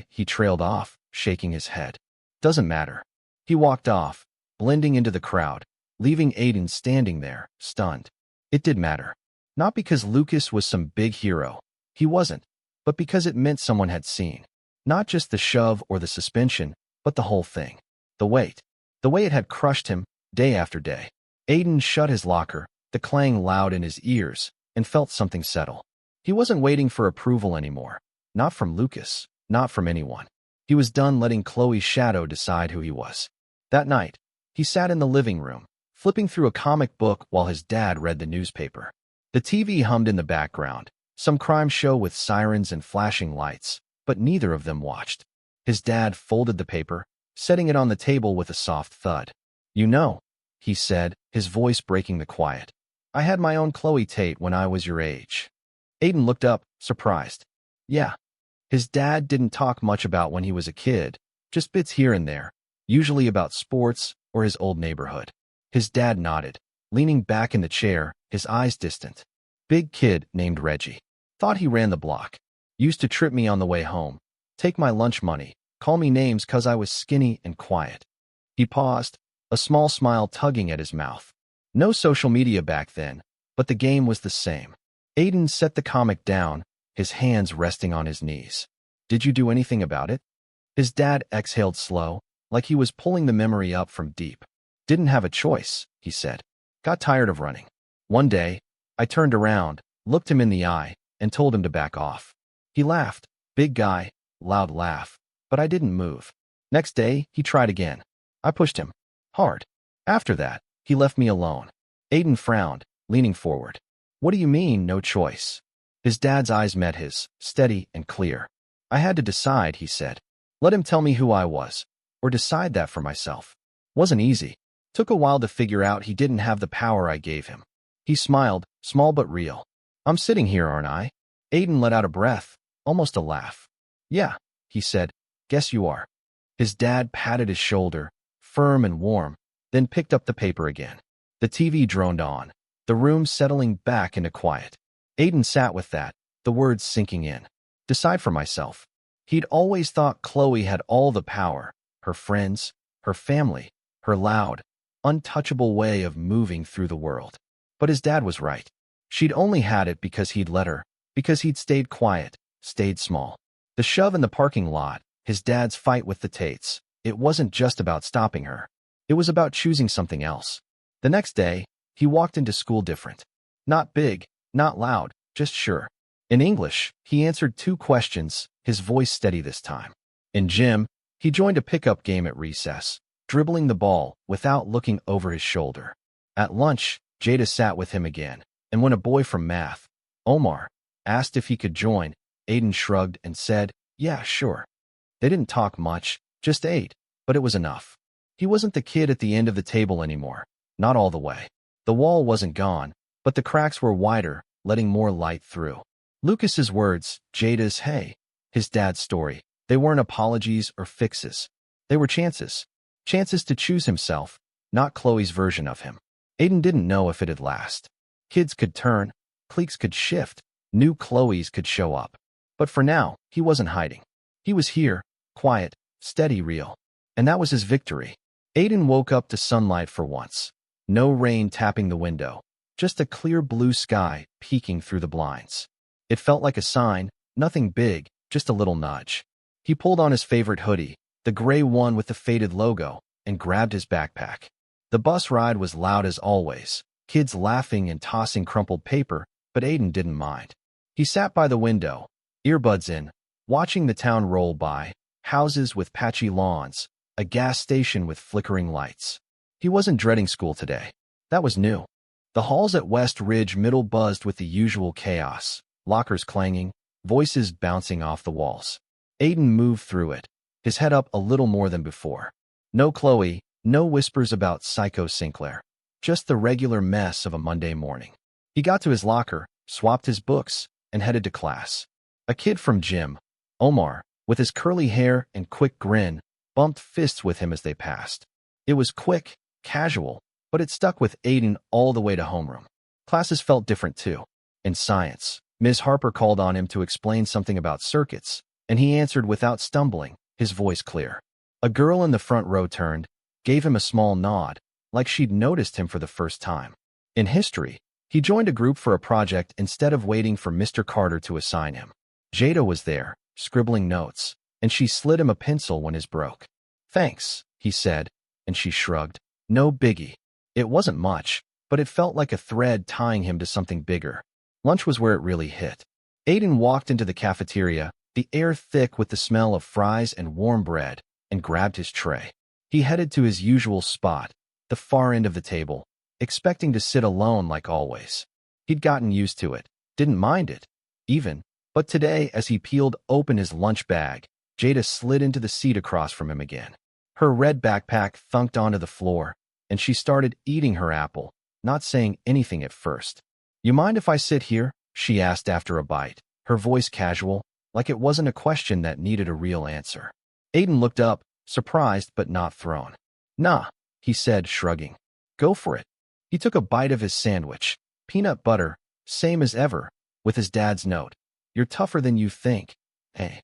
he trailed off, shaking his head. "Doesn't matter." He walked off, blending into the crowd, leaving Aiden standing there, stunned. It did matter. Not because Lucas was some big hero. He wasn't. But because it meant someone had seen. Not just the shove or the suspension, but the whole thing. The weight. The way it had crushed him, day after day. Aiden shut his locker, the clang loud in his ears, and felt something settle. He wasn't waiting for approval anymore. Not from Lucas. Not from anyone. He was done letting Chloe's shadow decide who he was. That night, he sat in the living room, flipping through a comic book while his dad read the newspaper. The TV hummed in the background, some crime show with sirens and flashing lights, but neither of them watched. His dad folded the paper, setting it on the table with a soft thud. "You know," he said, his voice breaking the quiet, "I had my own Chloe Tate when I was your age." Aiden looked up, surprised. Yeah. His dad didn't talk much about when he was a kid, just bits here and there, usually about sports or his old neighborhood. His dad nodded, leaning back in the chair, his eyes distant. "Big kid named Reggie. Thought he ran the block. Used to trip me on the way home, take my lunch money, call me names 'cause I was skinny and quiet." He paused, a small smile tugging at his mouth. No social media back then, but the game was the same. Aiden set the comic down, his hands resting on his knees. "Did you do anything about it?" His dad exhaled slow, like he was pulling the memory up from deep. "Didn't have a choice," he said. "Got tired of running. One day, I turned around, looked him in the eye, and told him to back off. He laughed, big guy, loud laugh, but I didn't move. Next day, he tried again. I pushed him. Hard. After that, he left me alone." Aiden frowned, leaning forward. "What do you mean, no choice?" His dad's eyes met his, steady and clear. "I had to decide," he said. "Let him tell me who I was, or decide that for myself. Wasn't easy. Took a while to figure out he didn't have the power I gave him." He smiled, small but real. "I'm sitting here, aren't I?" Aiden let out a breath, almost a laugh. "Yeah," he said, "guess you are." His dad patted his shoulder, firm and warm, then picked up the paper again. The TV droned on, the room settling back into quiet. Aiden sat with that, the words sinking in. "Decide for myself." He'd always thought Chloe had all the power, her friends, her family, her loud, untouchable way of moving through the world. But his dad was right. She'd only had it because he'd let her, because he'd stayed quiet, stayed small. The shove in the parking lot, his dad's fight with the Tates, it wasn't just about stopping her. It was about choosing something else. The next day, he walked into school different. Not big, not loud, just sure. In English, he answered 2 questions, his voice steady this time. In gym, he joined a pickup game at recess, dribbling the ball without looking over his shoulder. At lunch, Jada sat with him again, and when a boy from math, Omar, asked if he could join, Aiden shrugged and said, "Yeah, sure." They didn't talk much, just ate, but it was enough. He wasn't the kid at the end of the table anymore, not all the way. The wall wasn't gone, but the cracks were wider, letting more light through. Lucas's words, Jada's hey, his dad's story, they weren't apologies or fixes. They were chances. Chances to choose himself, not Chloe's version of him. Aiden didn't know if it'd last. Kids could turn, cliques could shift, new Chloes could show up. But for now, he wasn't hiding. He was here, quiet, steady, real. And that was his victory. Aiden woke up to sunlight for once. No rain tapping the window, just a clear blue sky peeking through the blinds. It felt like a sign, nothing big, just a little nudge. He pulled on his favorite hoodie, the gray one with the faded logo, and grabbed his backpack. The bus ride was loud as always, kids laughing and tossing crumpled paper, but Aiden didn't mind. He sat by the window, earbuds in, watching the town roll by, houses with patchy lawns, a gas station with flickering lights. He wasn't dreading school today. That was new. The halls at West Ridge Middle buzzed with the usual chaos, lockers clanging, voices bouncing off the walls. Aiden moved through it, his head up a little more than before. No Chloe, no whispers about Psycho Sinclair. Just the regular mess of a Monday morning. He got to his locker, swapped his books, and headed to class. A kid from gym, Omar, with his curly hair and quick grin, bumped fists with him as they passed. It was quick, casual, but it stuck with Aiden all the way to homeroom. Classes felt different too. In science, Ms. Harper called on him to explain something about circuits, and he answered without stumbling, his voice clear. A girl in the front row turned, gave him a small nod, like she'd noticed him for the first time. In history, he joined a group for a project instead of waiting for Mr. Carter to assign him. Jada was there, scribbling notes, and she slid him a pencil when his broke. "Thanks," he said, and she shrugged. No biggie. It wasn't much, but it felt like a thread tying him to something bigger. Lunch was where it really hit. Aiden walked into the cafeteria, the air thick with the smell of fries and warm bread, and grabbed his tray. He headed to his usual spot, the far end of the table, expecting to sit alone like always. He'd gotten used to it, didn't mind it, even. But today, as he peeled open his lunch bag, Jada slid into the seat across from him again. Her red backpack thunked onto the floor, and she started eating her apple, not saying anything at first. "You mind if I sit here?" she asked after a bite, her voice casual, like it wasn't a question that needed a real answer. Aiden looked up, surprised but not thrown. "Nah," he said, shrugging. "Go for it." He took a bite of his sandwich, peanut butter, same as ever, with his dad's note. "You're tougher than you think, eh?"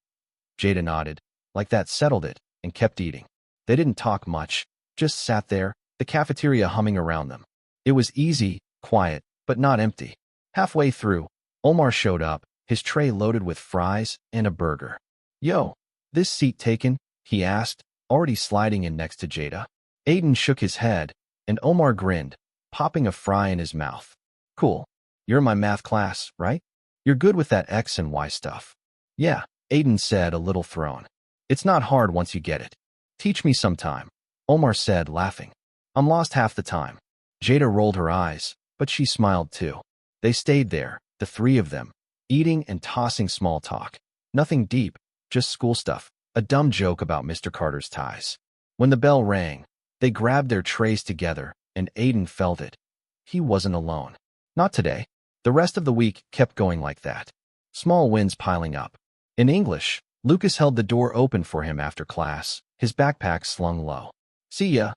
Jada nodded, like that settled it, and kept eating. They didn't talk much, just sat there, the cafeteria humming around them. It was easy, quiet, but not empty. Halfway through, Omar showed up, his tray loaded with fries and a burger. "Yo, this seat taken?" he asked, already sliding in next to Jada. Aiden shook his head, and Omar grinned, popping a fry in his mouth. "Cool. You're in my math class, right? You're good with that X and Y stuff." "Yeah," Aiden said, a little thrown. "It's not hard once you get it." "Teach me sometime," Omar said, laughing. "I'm lost half the time." Jada rolled her eyes, but she smiled too. They stayed there, the three of them, eating and tossing small talk. Nothing deep, just school stuff, a dumb joke about Mr. Carter's ties. When the bell rang, they grabbed their trays together, and Aiden felt it. He wasn't alone. Not today. The rest of the week kept going like that. Small wins piling up. In English, Lucas held the door open for him after class, his backpack slung low. "See ya,"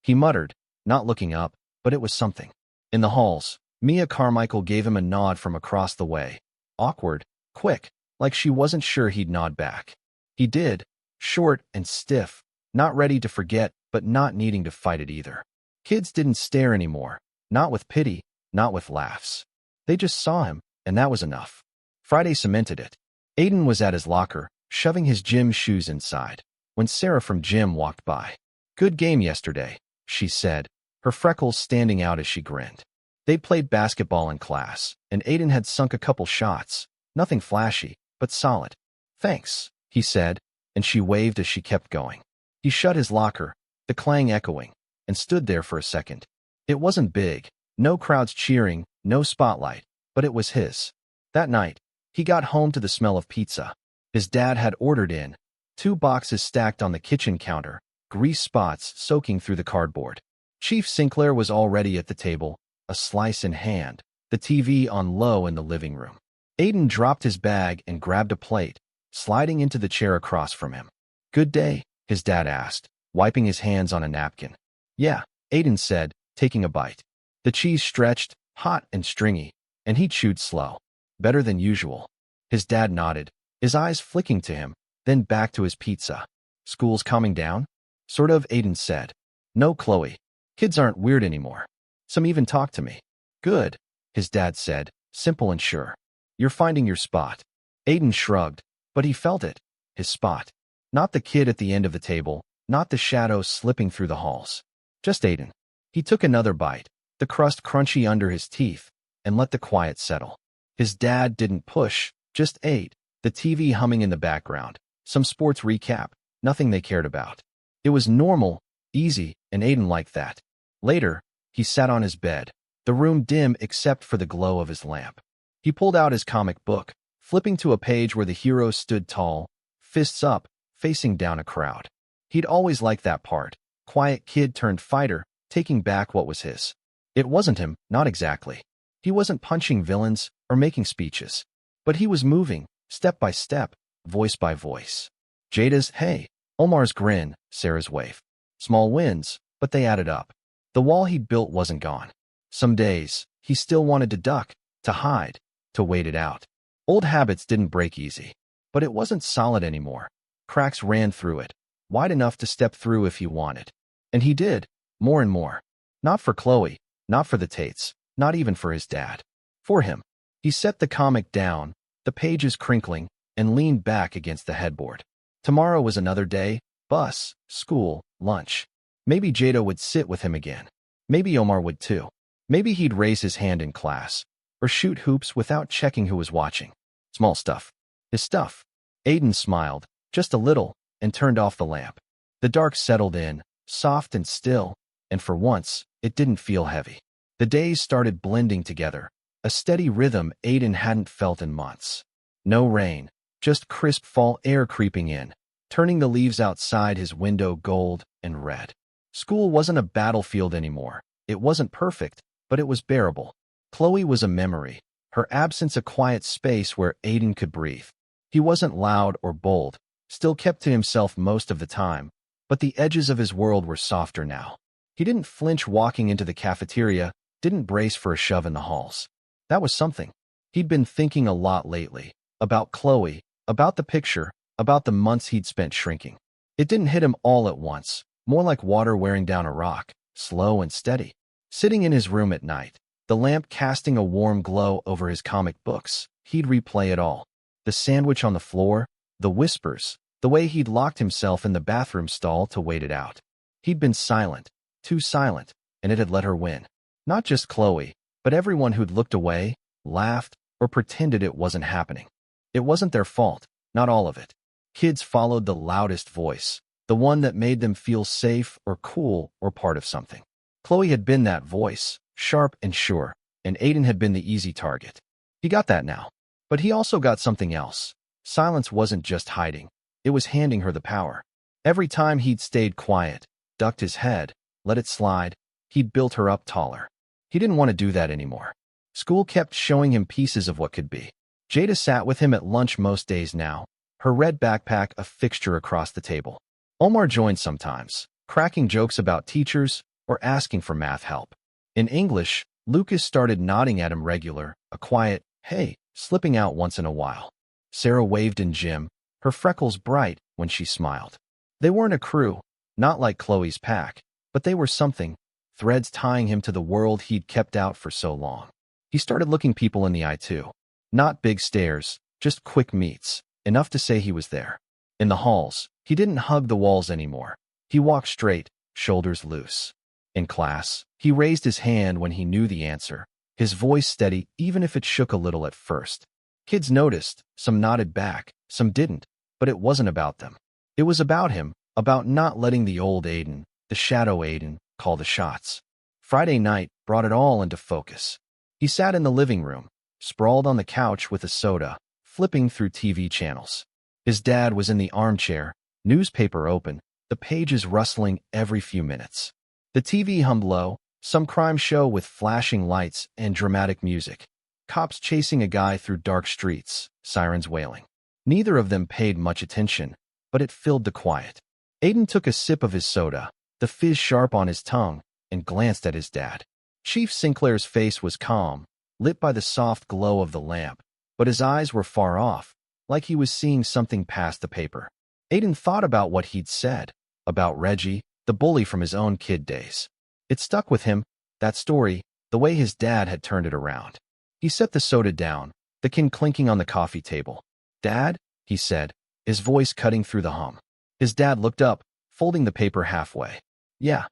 he muttered, not looking up, but it was something. In the halls, Mia Carmichael gave him a nod from across the way. Awkward, quick, like she wasn't sure he'd nod back. He did, short and stiff, not ready to forget, but not needing to fight it either. Kids didn't stare anymore, not with pity, not with laughs. They just saw him, and that was enough. Friday cemented it. Aiden was at his locker, shoving his gym shoes inside, when Sarah from gym walked by. "Good game yesterday," she said, her freckles standing out as she grinned. They played basketball in class, and Aiden had sunk a couple shots, nothing flashy, but solid. "Thanks," he said, and she waved as she kept going. He shut his locker, the clang echoing, and stood there for a second. It wasn't big, no crowds cheering, no spotlight, but it was his. That night, he got home to the smell of pizza. His dad had ordered in, 2 boxes stacked on the kitchen counter, grease spots soaking through the cardboard. Chief Sinclair was already at the table, a slice in hand, the TV on low in the living room. Aiden dropped his bag and grabbed a plate, sliding into the chair across from him. "Good day?" his dad asked, wiping his hands on a napkin. "Yeah," Aiden said, taking a bite. The cheese stretched, hot and stringy, and he chewed slow. "Better than usual." His dad nodded, his eyes flicking to him, then back to his pizza. "School's calming down?" "Sort of," Aiden said. "No, Chloe. Kids aren't weird anymore. Some even talk to me." "Good," his dad said, simple and sure. "You're finding your spot." Aiden shrugged, but he felt it. His spot. Not the kid at the end of the table, not the shadow slipping through the halls. Just Aiden. He took another bite, the crust crunchy under his teeth, and let the quiet settle. His dad didn't push, just ate, the TV humming in the background, some sports recap, nothing they cared about. It was normal, easy, and Aiden liked that. Later, he sat on his bed, the room dim except for the glow of his lamp. He pulled out his comic book, flipping to a page where the hero stood tall, fists up, facing down a crowd. He'd always liked that part, quiet kid turned fighter, taking back what was his. It wasn't him, not exactly. He wasn't punching villains or making speeches. But he was moving, step by step, voice by voice. Jada's "hey," Omar's grin, Sarah's wave. Small wins, but they added up. The wall he'd built wasn't gone. Some days, he still wanted to duck, to hide, to wait it out. Old habits didn't break easy. But it wasn't solid anymore. Cracks ran through it, wide enough to step through if he wanted. And he did, more and more. Not for Chloe, not for the Tates, not even for his dad. For him. He set the comic down, the pages crinkling, and leaned back against the headboard. Tomorrow was another day, bus, school, lunch. Maybe Jada would sit with him again. Maybe Omar would too. Maybe he'd raise his hand in class, or shoot hoops without checking who was watching. Small stuff. His stuff. Aiden smiled, just a little, and turned off the lamp. The dark settled in, soft and still, and for once, it didn't feel heavy. The days started blending together, a steady rhythm Aiden hadn't felt in months. No rain, just crisp fall air creeping in, turning the leaves outside his window gold and red. School wasn't a battlefield anymore. It wasn't perfect, but it was bearable. Chloe was a memory, her absence a quiet space where Aiden could breathe. He wasn't loud or bold, still kept to himself most of the time, but the edges of his world were softer now. He didn't flinch walking into the cafeteria, didn't brace for a shove in the halls. That was something. He'd been thinking a lot lately, about Chloe, about the picture, about the months he'd spent shrinking. It didn't hit him all at once, more like water wearing down a rock, slow and steady. Sitting in his room at night, the lamp casting a warm glow over his comic books, he'd replay it all. The sandwich on the floor, the whispers, the way he'd locked himself in the bathroom stall to wait it out. He'd been silent, too silent, and it had let her win. Not just Chloe, but everyone who'd looked away, laughed, or pretended it wasn't happening. It wasn't their fault, not all of it. Kids followed the loudest voice, the one that made them feel safe or cool or part of something. Chloe had been that voice, sharp and sure, and Aiden had been the easy target. He got that now. But he also got something else. Silence wasn't just hiding. It was handing her the power. Every time he'd stayed quiet, ducked his head, let it slide, he'd built her up taller. He didn't want to do that anymore. School kept showing him pieces of what could be. Jada sat with him at lunch most days now, her red backpack a fixture across the table. Omar joined sometimes, cracking jokes about teachers or asking for math help. In English, Lucas started nodding at him regular, a quiet, "hey," slipping out once in a while. Sarah waved in gym, her freckles bright when she smiled. They weren't a crew, not like Chloe's pack, but they were something, threads tying him to the world he'd kept out for so long. He started looking people in the eye too. Not big stares, just quick meets, enough to say he was there. In the halls, he didn't hug the walls anymore. He walked straight, shoulders loose. In class, he raised his hand when he knew the answer, his voice steady even if it shook a little at first. Kids noticed, some nodded back, some didn't, but it wasn't about them. It was about him, about not letting the old Aiden, the shadow Aiden, call the shots. Friday night brought it all into focus. He sat in the living room, sprawled on the couch with a soda, flipping through TV channels. His dad was in the armchair, newspaper open, the pages rustling every few minutes. The TV hummed low, Some crime show with flashing lights and dramatic music. Cops chasing a guy through dark streets, sirens wailing. Neither of them paid much attention, but it filled the quiet. Aiden took a sip of his soda, the fizz sharp on his tongue, and glanced at his dad. Chief Sinclair's face was calm, lit by the soft glow of the lamp, but his eyes were far off, like he was seeing something past the paper. Aiden thought about what he'd said, about Reggie, the bully from his own kid days. It stuck with him, that story, the way his dad had turned it around. He set the soda down, the can clinking on the coffee table. "Dad?" he said, his voice cutting through the hum. His dad looked up, folding the paper halfway. "Yeah."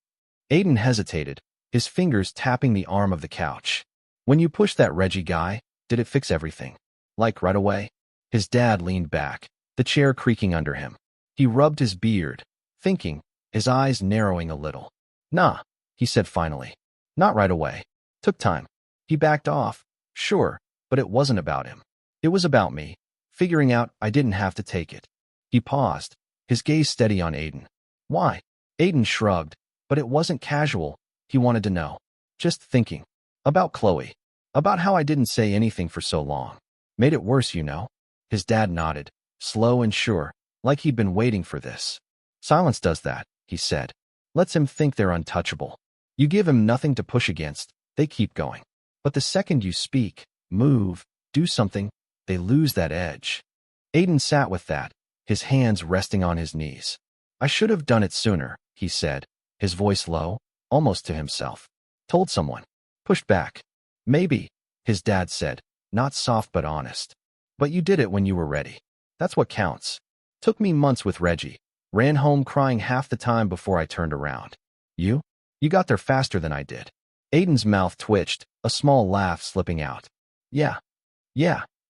Aiden hesitated, his fingers tapping the arm of the couch. "When you pushed that Reggie guy, did it fix everything? Like right away?" His dad leaned back, the chair creaking under him. He rubbed his beard, thinking, his eyes narrowing a little. "Nah," he said finally. "Not right away. Took time." He backed off. "Sure, but it wasn't about him. It was about me, figuring out I didn't have to take it." He paused, his gaze steady on Aiden. "Why?" Aiden shrugged, but it wasn't casual. He wanted to know. "Just thinking. About Chloe. About how I didn't say anything for so long. Made it worse, you know." His dad nodded, slow and sure, like he'd been waiting for this. "Silence does that," he said. "Lets him think they're untouchable. You give him nothing to push against, they keep going. But the second you speak, move, do something, they lose that edge." Aiden sat with that, his hands resting on his knees. "I should have done it sooner," he said, his voice low, almost to himself. "Told someone. Pushed back." "Maybe," his dad said, not soft but honest. "But you did it when you were ready. That's what counts. Took me months with Reggie. Ran home crying half the time before I turned around. You? You got there faster than I did." Aiden's mouth twitched, a small laugh slipping out. Yeah,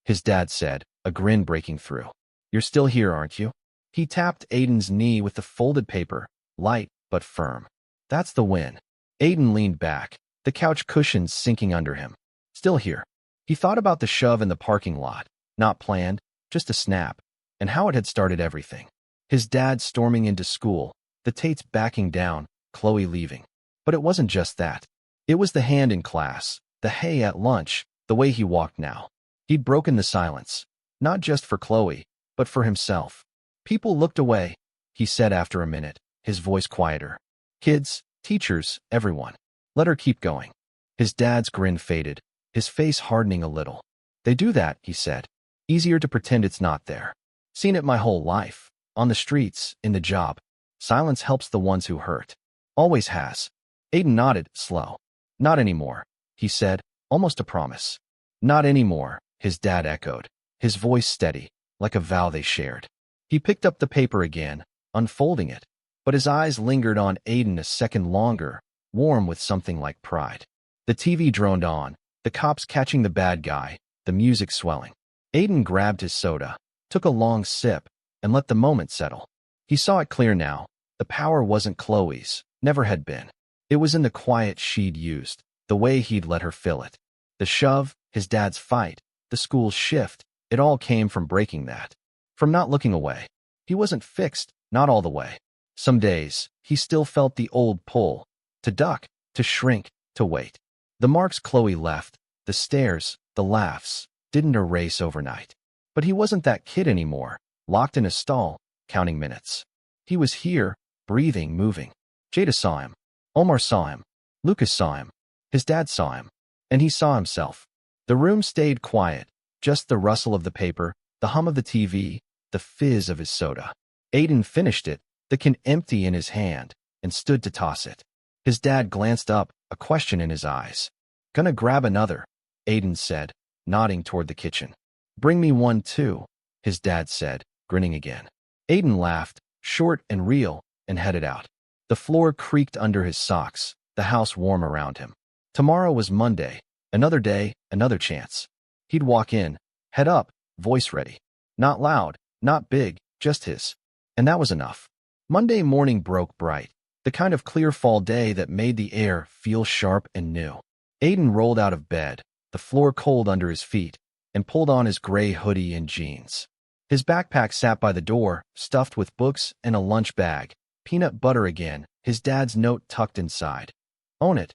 his dad said, a grin breaking through. "You're still here, aren't you?" He tapped Aiden's knee with the folded paper, light but firm. "That's the win." Aiden leaned back, the couch cushions sinking under him. "Still here." He thought about the shove in the parking lot, not planned, just a snap, and how it had started everything. His dad storming into school, the Tates backing down, Chloe leaving. But it wasn't just that. It was the hand in class, the hey at lunch, the way he walked now. He'd broken the silence, not just for Chloe, but for himself. "People looked away," he said after a minute, his voice quieter. "Kids, teachers, everyone. Let her keep going." His dad's grin faded, his face hardening a little. "They do that," he said. "Easier to pretend it's not there. Seen it my whole life. On the streets, in the job. Silence helps the ones who hurt. Always has." Aiden nodded, slow. "Not anymore," he said, almost a promise. "Not anymore," his dad echoed, his voice steady, like a vow they shared. He picked up the paper again, unfolding it, but his eyes lingered on Aiden a second longer, warm with something like pride. The TV droned on, the cops catching the bad guy, the music swelling. Aiden grabbed his soda, took a long sip, and let the moment settle. He saw it clear now. The power wasn't Chloe's, never had been. It was in the quiet she'd used, the way he'd let her fill it. The shove, his dad's fight, the school's shift, it all came from breaking that. From not looking away. He wasn't fixed, not all the way. Some days, he still felt the old pull. To duck, to shrink, to wait. The marks Chloe left, the stares, the laughs, didn't erase overnight. But he wasn't that kid anymore, locked in a stall, counting minutes. He was here, breathing, moving. Jada saw him. Omar saw him. Lucas saw him. His dad saw him. And he saw himself. The room stayed quiet, just the rustle of the paper, the hum of the TV, the fizz of his soda. Aiden finished it, the can empty in his hand, and stood to toss it. His dad glanced up, a question in his eyes. "Gonna grab another," Aiden said, nodding toward the kitchen. "Bring me one too," his dad said, grinning again. Aiden laughed, short and real, and headed out. The floor creaked under his socks, the house warm around him. Tomorrow was Monday, another day, another chance. He'd walk in, head up, voice ready. Not loud, not big, just his. And that was enough. Monday morning broke bright, the kind of clear fall day that made the air feel sharp and new. Aiden rolled out of bed, the floor cold under his feet, and pulled on his gray hoodie and jeans. His backpack sat by the door, stuffed with books and a lunch bag. Peanut butter again, his dad's note tucked inside. "Own it."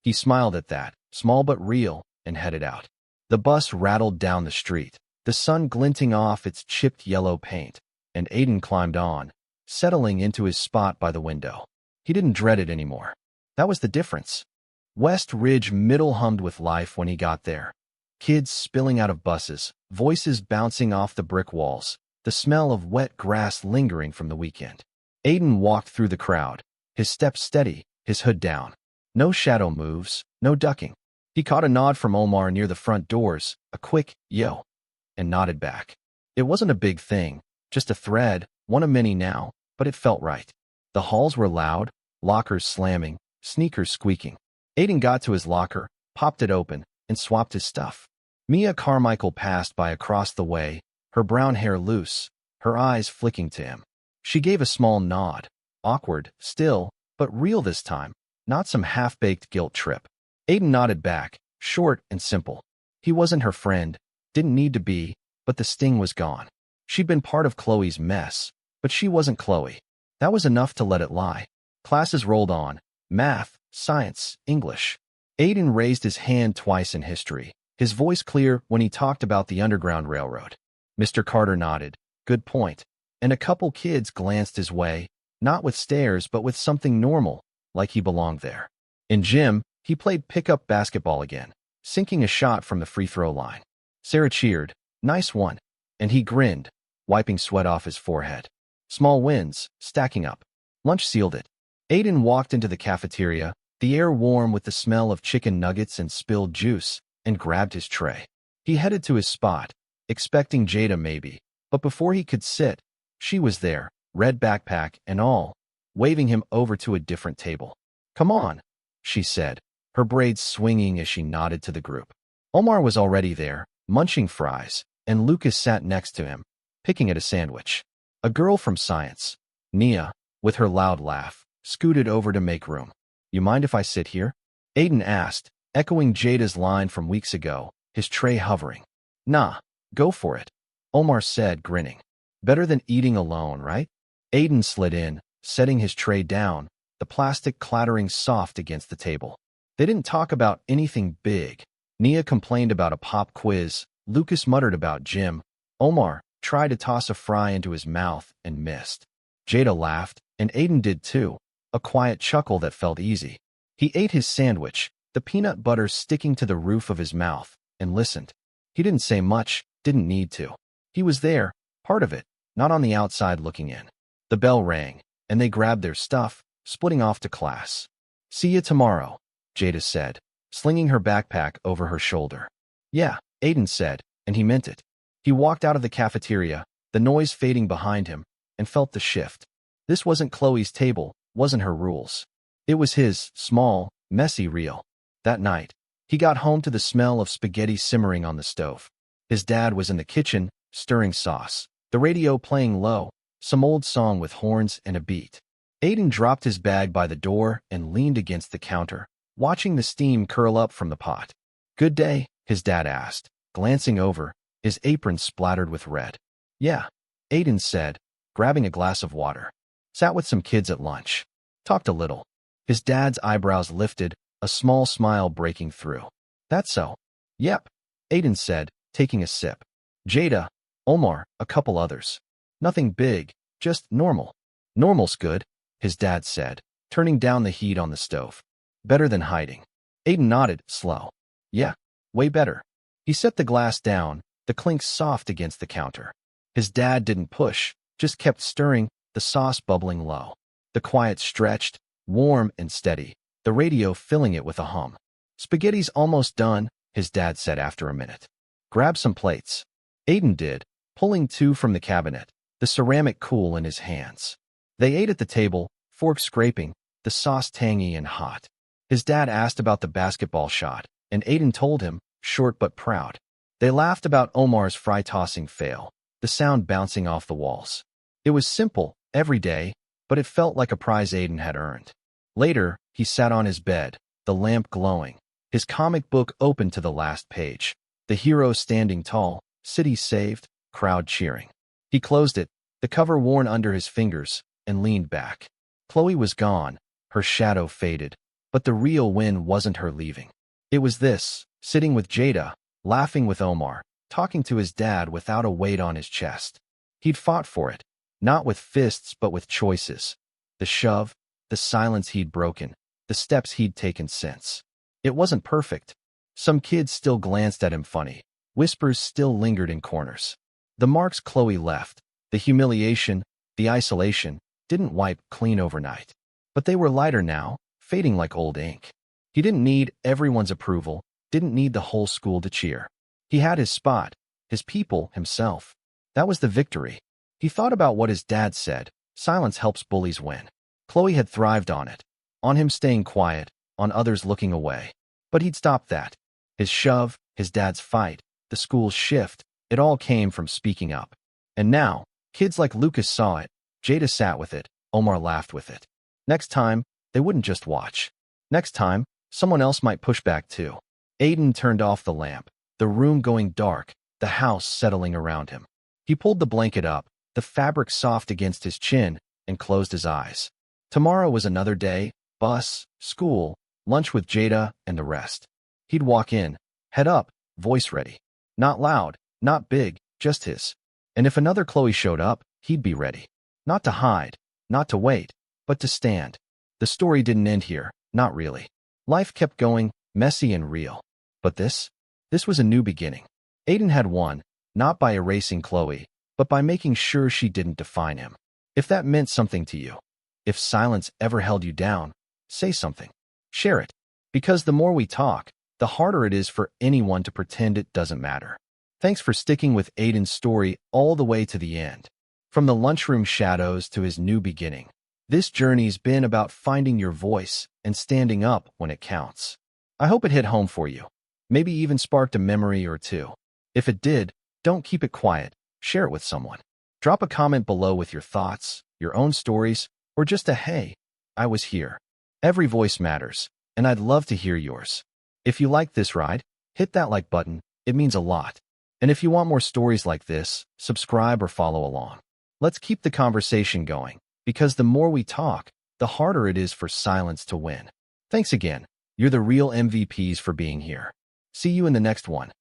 He smiled at that, small but real, and headed out. The bus rattled down the street, the sun glinting off its chipped yellow paint, and Aiden climbed on, settling into his spot by the window. He didn't dread it anymore. That was the difference. West Ridge Middle hummed with life when he got there. Kids spilling out of buses, voices bouncing off the brick walls, the smell of wet grass lingering from the weekend. Aiden walked through the crowd, his steps steady, his hood down. No shadow moves, no ducking. He caught a nod from Omar near the front doors, a quick, "Yo," and nodded back. It wasn't a big thing, just a thread, one of many now, but it felt right. The halls were loud, lockers slamming, sneakers squeaking. Aiden got to his locker, popped it open, and swapped his stuff. Mia Carmichael passed by across the way, her brown hair loose, her eyes flicking to him. She gave a small nod, awkward, still, but real this time, not some half-baked guilt trip. Aiden nodded back, short and simple. He wasn't her friend, didn't need to be, but the sting was gone. She'd been part of Chloe's mess, but she wasn't Chloe. That was enough to let it lie. Classes rolled on. Math, science, English. Aiden raised his hand twice in history, his voice clear when he talked about the Underground Railroad. Mr. Carter nodded. Good point. And a couple kids glanced his way, not with stares but with something normal, like he belonged there. In gym, he played pickup basketball again, sinking a shot from the free throw line. Sarah cheered, "Nice one," and he grinned, wiping sweat off his forehead. Small wins, stacking up. Lunch sealed it. Aiden walked into the cafeteria, the air warm with the smell of chicken nuggets and spilled juice, and grabbed his tray. He headed to his spot, expecting Jada maybe, but before he could sit, she was there, red backpack and all, waving him over to a different table. "Come on," she said, her braids swinging as she nodded to the group. Omar was already there, munching fries, and Lucas sat next to him, picking at a sandwich. A girl from science, Nia, with her loud laugh, scooted over to make room. "You mind if I sit here?" Aiden asked, echoing Jada's line from weeks ago, his tray hovering. "Nah, go for it," Omar said, grinning. "Better than eating alone, right?" Aiden slid in, setting his tray down, the plastic clattering soft against the table. They didn't talk about anything big. Nia complained about a pop quiz, Lucas muttered about gym. Omar tried to toss a fry into his mouth and missed. Jada laughed, and Aiden did too, a quiet chuckle that felt easy. He ate his sandwich, the peanut butter sticking to the roof of his mouth, and listened. He didn't say much, didn't need to. He was there, part of it, not on the outside looking in. The bell rang, and they grabbed their stuff, splitting off to class. "See you tomorrow," Jada said, slinging her backpack over her shoulder. "Yeah," Aiden said, and he meant it. He walked out of the cafeteria, the noise fading behind him, and felt the shift. This wasn't Chloe's table, wasn't her rules. It was his, small, messy reel. That night, he got home to the smell of spaghetti simmering on the stove. His dad was in the kitchen, stirring sauce, the radio playing low, some old song with horns and a beat. Aiden dropped his bag by the door and leaned against the counter, watching the steam curl up from the pot. "Good day?" his dad asked, glancing over, his apron splattered with red. "Yeah," Aiden said, grabbing a glass of water. "Sat with some kids at lunch. Talked a little." His dad's eyebrows lifted, a small smile breaking through. "That's so?" "Yep," Aiden said, taking a sip. "Jada, Omar, a couple others. Nothing big, just normal." "Normal's good," his dad said, turning down the heat on the stove. "Better than hiding." Aiden nodded, slow. "Yeah, way better." He set the glass down, the clink soft against the counter. His dad didn't push, just kept stirring, the sauce bubbling low. The quiet stretched, warm and steady, the radio filling it with a hum. "Spaghetti's almost done," his dad said after a minute. "Grab some plates." Aiden did, pulling two from the cabinet, the ceramic cool in his hands. They ate at the table, forks scraping, the sauce tangy and hot. His dad asked about the basketball shot, and Aiden told him, short but proud. They laughed about Omar's fry-tossing fail, the sound bouncing off the walls. It was simple, every day, but it felt like a prize Aiden had earned. Later, he sat on his bed, the lamp glowing, his comic book open to the last page, the hero standing tall, city saved, crowd cheering. He closed it, the cover worn under his fingers, and leaned back. Chloe was gone, her shadow faded, But the real win wasn't her leaving. It was this, sitting with Jada, laughing with Omar, talking to his dad without a weight on his chest. He'd fought for it, not with fists but with choices. The shove, the silence he'd broken, the steps he'd taken since. It wasn't perfect. Some kids still glanced at him funny. Whispers still lingered in corners. The marks Chloe left, the humiliation, the isolation, didn't wipe clean overnight. But they were lighter now, fading like old ink. He didn't need everyone's approval, didn't need the whole school to cheer. He had his spot, his people, himself. That was the victory. He thought about what his dad said, silence helps bullies win. Chloe had thrived on it, on him staying quiet, on others looking away. But he'd stopped that. His shove, his dad's fight, the school's shift, it all came from speaking up. And now, kids like Lucas saw it, Jada sat with it, Omar laughed with it. Next time, they wouldn't just watch. Next time, someone else might push back too. Aiden turned off the lamp, the room going dark, the house settling around him. He pulled the blanket up, the fabric soft against his chin, and closed his eyes. Tomorrow was another day, bus, school, lunch with Jada, and the rest. He'd walk in, head up, voice ready. Not loud, not big, just his. And if another Chloe showed up, he'd be ready. Not to hide, not to wait, but to stand. The story didn't end here, not really. Life kept going, messy and real. But this was a new beginning. Aiden had won, not by erasing Chloe, but by making sure she didn't define him. If that meant something to you, if silence ever held you down, say something. Share it. Because the more we talk, the harder it is for anyone to pretend it doesn't matter. Thanks for sticking with Aiden's story all the way to the end. From the lunchroom shadows to his new beginning, this journey's been about finding your voice and standing up when it counts. I hope it hit home for you. Maybe even sparked a memory or two. If it did, don't keep it quiet. Share it with someone. Drop a comment below with your thoughts, your own stories, or just a "Hey, I was here." Every voice matters, and I'd love to hear yours. If you like this ride, hit that like button. It means a lot. And if you want more stories like this, subscribe or follow along. Let's keep the conversation going, because the more we talk, the harder it is for silence to win. Thanks again. You're the real MVPs for being here. See you in the next one.